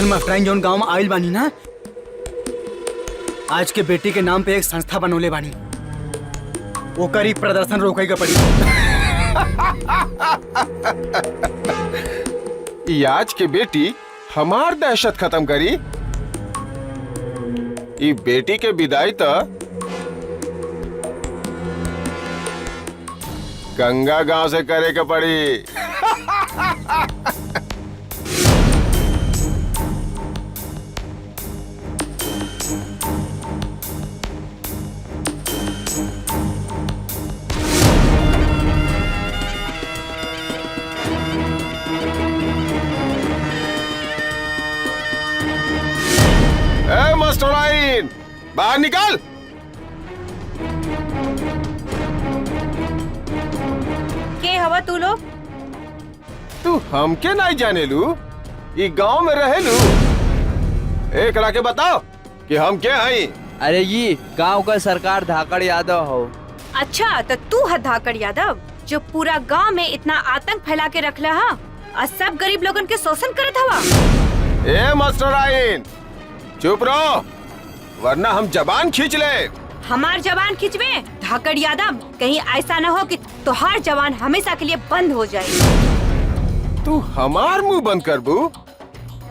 मास्टराइन जोन गांव में आयल बानी ना, आज के बेटी के नाम पे एक संस्था बनोले बानी, ओकरी प्रदर्शन रोके के पड़ी। ई आज के बेटी हमार दहशत खत्म करी। ई बेटी के विदाई तो गंगा गांव से करे के पड़ी। बाहर निकाल। के हवा तू लोग? तू हमके नहीं जाने लू, ये गांव में रहे लू। एक के बताओ कि हम क्या हैं। अरे ये गांव का सरकार धाकड़ यादव हो। अच्छा तो तू है धाकड़ यादव जो पूरा गांव में इतना आतंक फैला के रख रहा और सब गरीब लोगन के शोषण करत हवा। ए मास्टर आइन, चुप रहो वरना हम जबान खींच ले। हमार जबान खिंचवे धाकड़ यादव, कहीं ऐसा न हो कि तुहार जबान हमेशा के लिए बंद हो जाए। तू हमार मुंह बंद कर बू,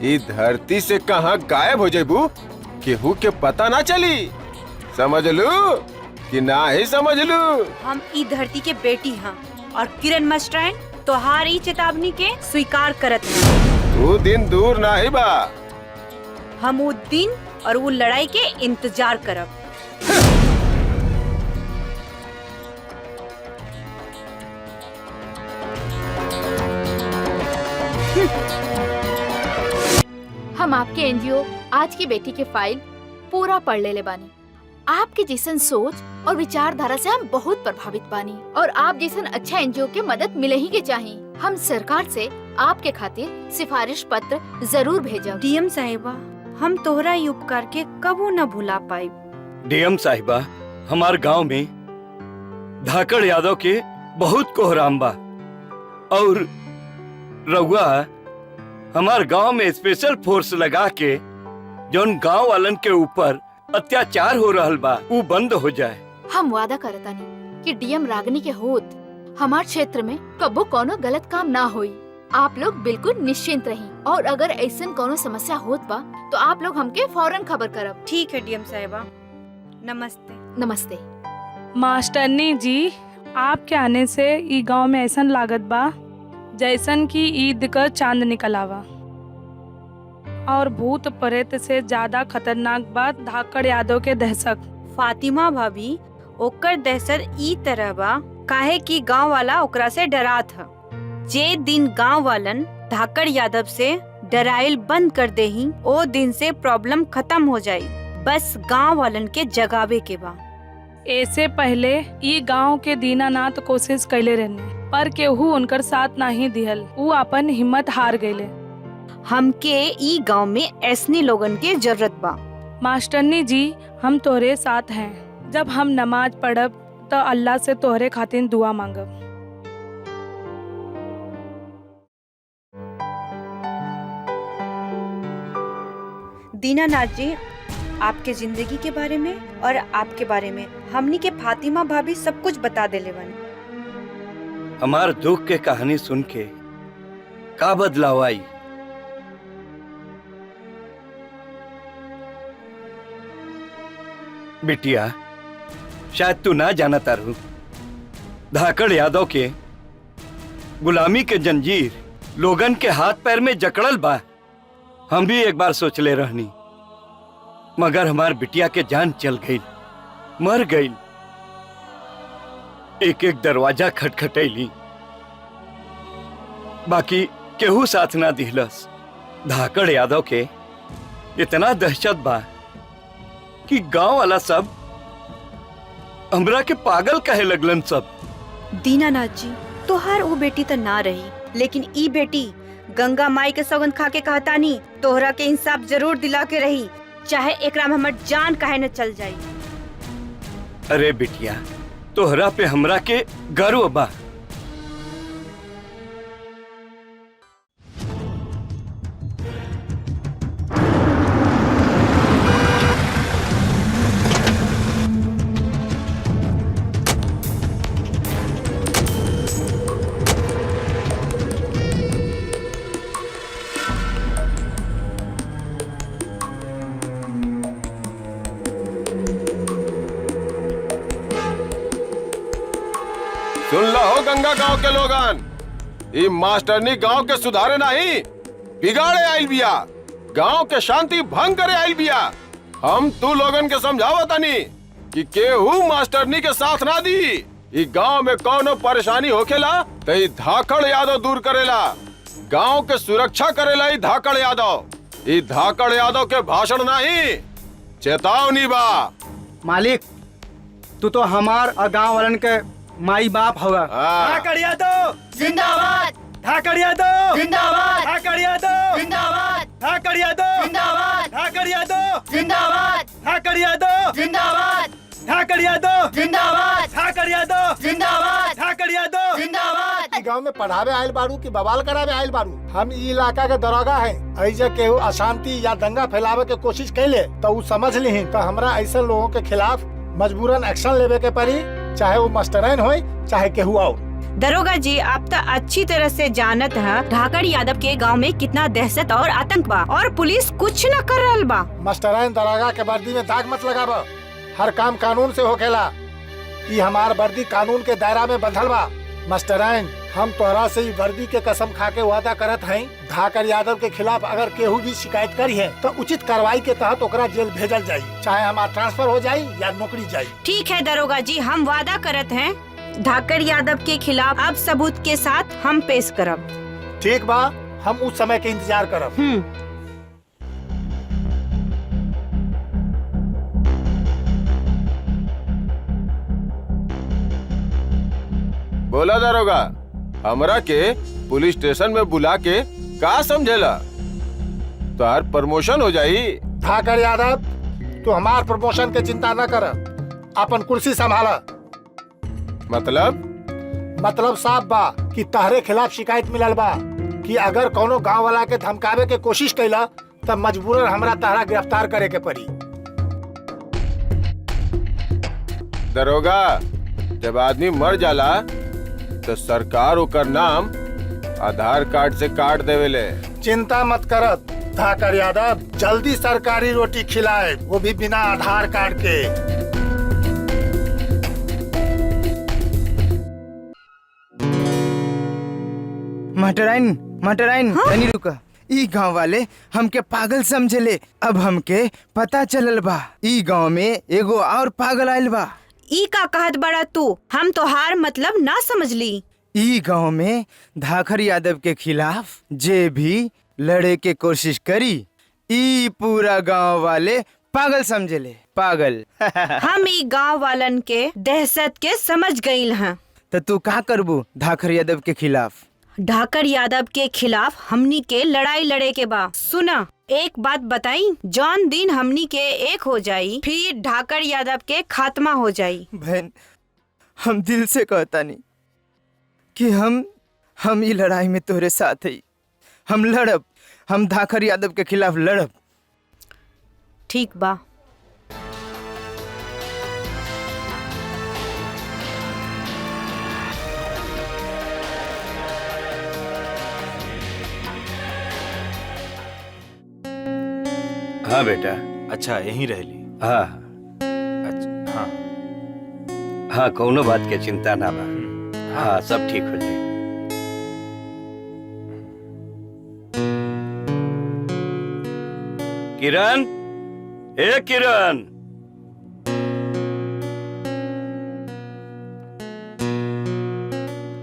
ये धरती से कहाँ गायब हो जाबू केहू के पता ना चली। समझ लू कि ना ही समझ लू। हम ई धरती के बेटी हैं और किरण मास्टराइन तुहार ई चेतावनी के स्वीकार करत हैं। वो दिन दूर ना ही बा। हम वो दिन और वो लड़ाई के इंतजार करब। हम आपके एनजीओ आज की बेटी के फाइल पूरा पढ़ ले बानी। आपके जैसन सोच और विचारधारा से हम बहुत प्रभावित बानी और आप जैसन अच्छा एनजीओ के मदद मिले ही के चाहिए। हम सरकार से आपके खातिर सिफारिश पत्र जरूर भेजब। डीएम साहिबा, हम तोहरा ई उपकार के कबू न भुला पाई। डीएम साहिबा, हमार गांव में धाकड़ यादव के बहुत कोहराम बा और रउआ हमार गांव में स्पेशल फोर्स लगा के जौन गांव वालन के ऊपर अत्याचार हो रहल बा वो बंद हो जाए। हम वादा करतानी कि डीएम रागनी के होत हमार क्षेत्र में कबो कोनो गलत काम ना होई। आप लोग बिल्कुल निश्चिंत रही और अगर ऐसन कोनो समस्या होत बा तो आप लोग हमके फौरन खबर करब। ठीक है डीएम साहिबा, नमस्ते। नमस्ते। मास्टरनी जी, आपके आने से ई गांव में ऐसन लागत बा जैसन की ईद का चांद निकल आवा और भूत प्रेत से ज्यादा खतरनाक बात धाकड़ यादव के दहशत। फातिमा भाभी, ओकर दहशत ई तरह बा काहे कि गांव वाला ओकरा से डरा था। जे दिन गांव वालन धाकड़ यादव से डराइल बंद कर दे ही ओ दिन से प्रॉब्लम खत्म हो जाई। बस गांव वालन के जगावे के बा। ऐसे पहले ई गांव के दीनानाथ कोशिश कैले रहने पर केहू उनकर साथ नहीं दिहल। वो अपन हिम्मत हार गए। हमके ई गांव में ऐसने लोगन के जरूरत बा। मास्टरनी जी, हम तोहरे साथ हैं। जब हम नमाज पढ़ब तो अल्लाह से तोहरे खातिर दुआ मांगब। दीनानाथ जी, आपके जिंदगी के बारे में और आपके बारे में हमनी के फातिमा भाभी सब कुछ बता देले बनी। हमार दुख के कहानी सुन के का बदलाव आई। बिटिया, शायद तू ना जाना तारू, धाकड़ यादव के गुलामी के जंजीर लोगन के हाथ पैर में जकड़ल बा। हम भी एक बार सोचले रहनी, मगर हमार बिटिया के जान चल गई, मर गई। एक एक दरवाजा खटखटैली, बाकी केहू साथ ना दिहलस। धाकड़ यादव के इतना दहशत बा कि गांव वाला सब हमरा के पागल कहे लगलन सब। दीनानाथ जी, तोहार वो बेटी तो ना रही, लेकिन ई बेटी गंगा माई के सौगंध खा के कहतानी तोहरा के इंसाफ जरूर दिला के रही, चाहे एकरा में हमर जान काहे न चल जाई। अरे बिटिया, तोहरा पे हमरा के गर्व बा। सुन लो गंगा गांव के लोगन, ई मास्टरनी गांव के सुधारे नहीं बिगाड़े आइल बिया, गांव के शांति भंग करे आइल बिया। हम तू लोगन के समझावतानी कि केहू मास्टरनी के साथ ना दी। ई गांव में कौनो परेशानी होखेला तो ई धाकड़ यादव दूर करेला, गांव के सुरक्षा करेला ई धाकड़ यादव। ई धाकड़ यादव के भाषण नहीं, चेतावनी बा। मालिक तू तो हमार और गांव वालन के माई बाप होगा। धाकड़ यादव जिंदाबाद, धाकड़ यादव जिंदाबाद, धाकड़ यादव जिंदाबाद, धाकड़ यादव जिंदाबाद, धाकड़ यादव जिंदाबाद, धाकड़ यादव जिंदाबाद, धाकड़ यादव जिंदाबाद, धाकड़ यादव जिंदाबाद, धाकड़ यादव जिंदाबाद। ई गांव में पढ़ावे आयल बारू की बवाल करावे आयल बारू? हम ई इलाका के दरोगा हैं। ऐसे केहू अशांति या दंगा फैलावे के कोशिश कैले तो उ समझ ली तो हमरा ऐसे लोगों के खिलाफ मजबूरन एक्शन लेवे के पड़ी, चाहे वो मास्टरैन हो चाहे केहू और। दरोगा जी आप तो अच्छी तरह से जानत है धाकड़ यादव के गांव में कितना दहशत और आतंक बा और पुलिस कुछ न कर रहल बा। मास्टरैन दरोगा के वर्दी में दाग मत लगाबा। हर काम कानून से होखेला। ई हमार वर्दी कानून के दायरा में बंधल बा। मास्टरैन हम तोहरा से ई वर्दी के कसम खा के वादा करत हैं, धाकड़ यादव के खिलाफ अगर केहू भी शिकायत करी है तो उचित कार्रवाई के तहत ओकरा जेल भेजल जाई, चाहे हमार ट्रांसफर हो जाई या नौकरी जाई। ठीक है दरोगा जी, हम वादा करत हैं धाकड़ यादव के खिलाफ अब सबूत के साथ हम पेश करब। ठीक बा, हम उस समय के इंतजार करब। बोला दारोगा, हमरा के पुलिस स्टेशन में बुला के का समझेला? तार प्रमोशन हो जाई। धाकड़ यादव तू हमार प्रमोशन के चिंता न कर, अपन कुर्सी संभाला। मतलब साफ बा कि तहरे खिलाफ शिकायत मिलल बा कि अगर कोनो गांव वाला के धमकावे के कोशिश कैला तब मजबूरन हमरा तहरा गिरफ्तार करे के पड़ी। दरोगा, जब आदमी मर जाला तो सरकार ओकर नाम आधार कार्ड से काट देवेले। चिंता मत करत धाकड़ यादव, जल्दी सरकारी रोटी खिलाए, वो भी बिना आधार कार्ड के। मटराइन तनी रुका। ई गांव वाले हमके पागल समझले, अब हमके पता चलल बा ई गांव में एगो और पागल आयल बा। ई का कहत बड़ा तू? हम तो हार मतलब ना समझ ली। ई गांव में धाकड़ यादव के खिलाफ जे भी लड़े के कोशिश करी ई पूरा गांव वाले पागल समझले। पागल हम ई गांव वालन के दहशत के समझ गईल हैं। तो तू का करबू धाकड़ यादव के खिलाफ? धाकड़ यादव के खिलाफ हमनी के लड़ाई लड़े के बा। सुना, एक बात बताई, जौन दिन हमनी के एक हो जाई फिर धाकड़ यादव के खात्मा हो जाई। बहन, हम दिल से कहता नहीं कि हम ये लड़ाई में तोरे साथ है। हम लड़ब, हम धाकड़ यादव के खिलाफ लड़ब। ठीक बा। हाँ बेटा। अच्छा यहीं रह ली? हाँ अच्छा हाँ हाँ, कौनो बात के चिंता ना बा। हाँ सब ठीक हो जाए। किरण, ए किरण,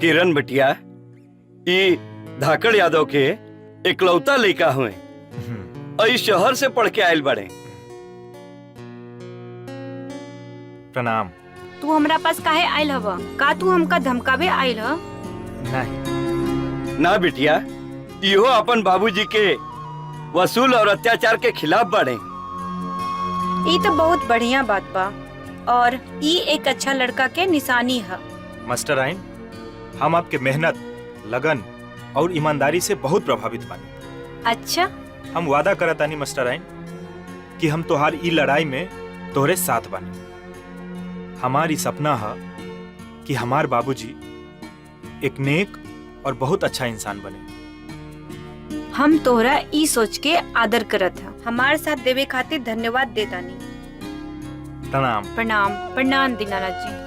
किरण बिटिया, ई धाकड़ यादव के इकलौता लड़का हुए और शहर से पढ़ के आयल बड़े। प्रणाम। तू हमरा पास काहे आयल हवा? का तू हमका धमकावे आयल ह? नहीं ना बिटिया, इहो अपन बाबूजी के वसूल और अत्याचार के खिलाफ बढ़े। ये तो बहुत बढ़िया बात बा और ये एक अच्छा लड़का के निशानी है। मास्टराइन, हम आपके मेहनत, लगन और ईमानदारी से बहुत प्रभावित बानी। अच्छा, हम वादा करतानी मास्टराइन कि हम तोहार ई लड़ाई में तोहरे साथ बानी। हमारी सपना है कि हमार बाबूजी एक नेक और बहुत अच्छा इंसान बने। हम तोहरा ई सोच के आदर करत है। हमारे साथ देवे खातिर धन्यवाद देतानी। प्रणाम। प्रणाम। प्रणाम दीनानाथ जी।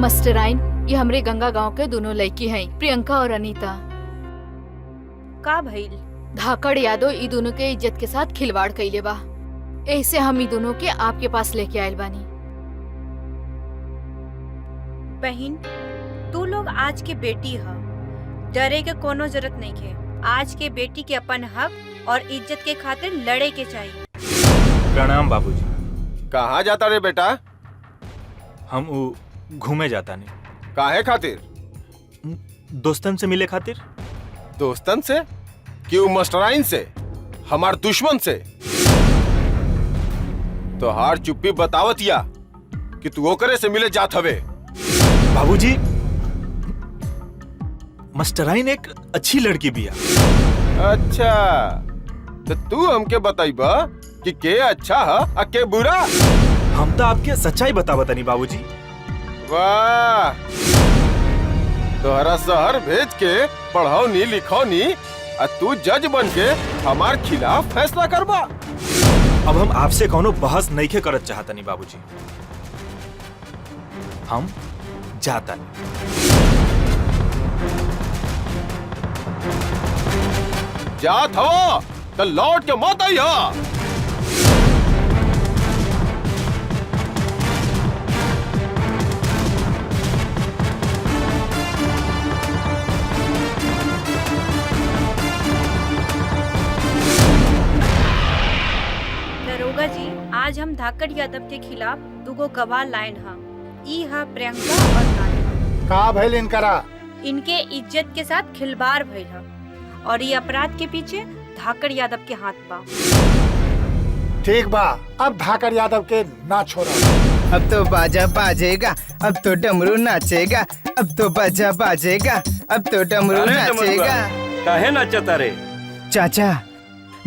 मास्टराइन, ये हमरे गंगा गांव के दोनों लड़की हैं, प्रियंका और अनीता। का भइल? धाकड़ यादव ई दोनों के इज्जत के साथ खिलवाड़ कइले बा, ऐसे हम ई दोनों के आपके पास लेके आयल बानी। बहन, तू लोग लोग आज के बेटी ह, डरे के कोनो जरूरत नहीं है। आज के बेटी के अपन हक और इज्जत के खातिर लड़े के चाहिए। प्रणाम बाबूजी। कहाँ जाता रे बेटा? हम घूमे जाता नहीं। काहे खातिर? दोस्तन से मिले खातिर। दोस्तन से? क्यों मास्टराइन से? हमार दुश्मन से? तो हार चुप्पी बतावत या कि तू ओकरे से मिले जात हवे। बाबूजी, मास्टराइन एक अच्छी लड़की बिया। अच्छा, तो तू हमके बताइबा कि के अच्छा है और के बुरा? हम तो आपके सच्चाई बतावत नहीं बाबूजी। वाह, तोहरा शहर भेज के पढ़ौनी लिखौनी और तू जज बन के हमार खिलाफ फैसला करबा। अब हम आपसे कोनो बहस नहीं के करत चाहता नहीं बाबूजी। हम जाता नहीं। जात हो तो लौट के मत आई हो। दरोगा जी, आज हम धाकड़ यादव के खिलाफ दुगो गवाह लाइन हा। ई हा प्रियंका और नानी। का भइल इनकरा? इनके इज्जत के साथ खिलवाड़ भइल हा और ये अपराध के पीछे धाकड़ यादव के हाथ बा। ठीक बा, अब धाकड़ यादव के ना छोड़ा। अब तो बाजा बाजेगा, अब तो डमरू नाचेगा, अब तो बाजा बाजेगा, अब तो डमरू नाचेगा। काहे नाचता रे? चाचा,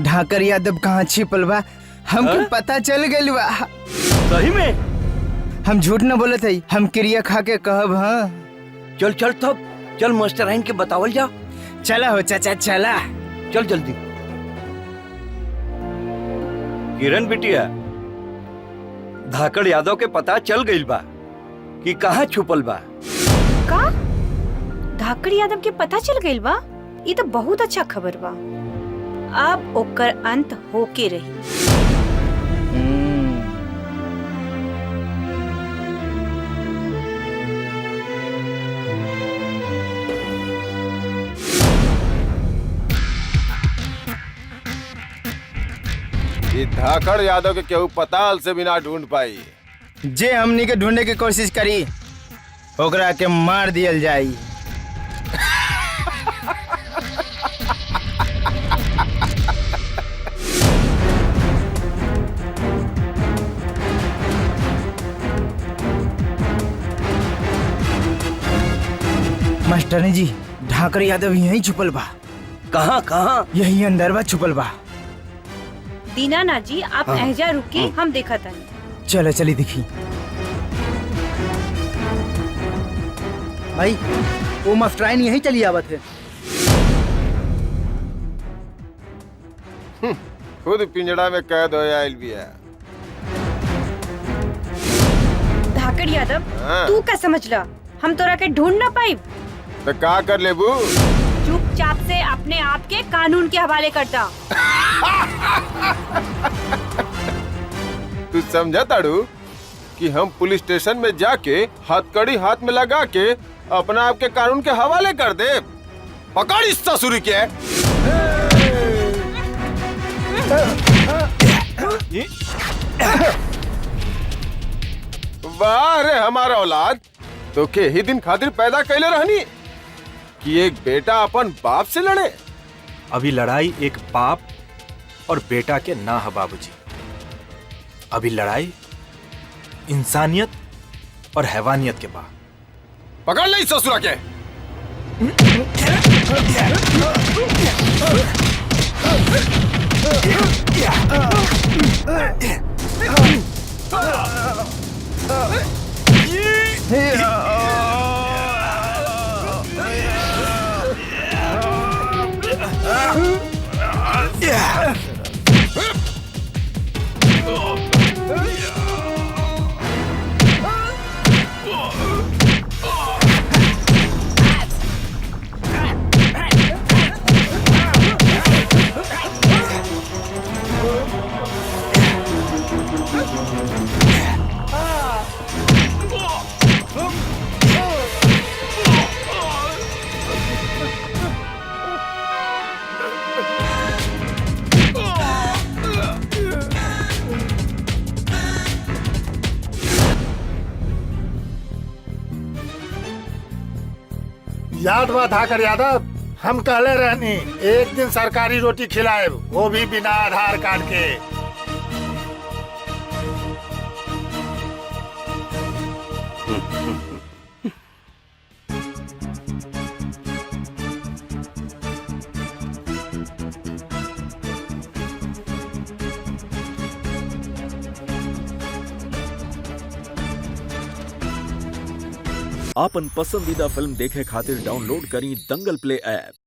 ढाकर यादव कहाँ छिपल बा? हमको पता चल गइल बा। सही में? हम झूठ न बोलत हई, हम क्रिया खा के कहब। हाँ, चल चल तब चल मास्टराइन के बतावल जा। चला हो चाचा, चला चल जल्दी। किरण बिटिया, धाकड़ यादव के पता चल गइल बा कि कहाँ छुपल बा। का? धाकड़ यादव के पता चल गइल बा? ये तो बहुत अच्छा खबर बा। अब ओकर अंत होके रही। ये धाकड़ यादव के केहू पताल से बिना ढूंढ पाई। जे हमनी के ढूंढे की कोशिश करी ओकरा के मार दियल जाई। मास्टरनी जी, ढाकर यादव यहीं छुपल बा। कहाँ कहाँ? यही अंदर बा छुपल बा। दीनानाथ जी, आप एहजा रुकी, हम देखा था। चलो चली दिखी। भाई, वो मास्टराइन यहीं चली आवत है। खुद पिंजड़ा में कैद हो आइल बिया। धाकड़ यादव, हाँ। तू क्या समझला? हम तोरा के ढूंढ ना पाई। तो का कर लेबू? चुपचाप से अपने आप के कानून के हवाले करता। तू समझा ताड़ू कि हम पुलिस स्टेशन में जाके हथकड़ी हाथ में लगा के अपना आप के कानून के हवाले कर दे? पकड़ इस ससुरी के। वाह रे हमारा औलाद, तो के ही दिन खातिर पैदा कैले रहनी कि एक बेटा अपन बाप से लड़े। अभी लड़ाई एक बाप और बेटा के ना है बाबूजी। अभी लड़ाई इंसानियत और हैवानियत के बा। पकड़ ले इस ससुरा के। याद बा धाकर यादव, हम कहले रहनी एक दिन सरकारी रोटी खिलाए, वो भी बिना आधार कार्ड के। आपन पसंदीदा फिल्म देखे खातिर डाउनलोड करी दंगल प्ले ऐप।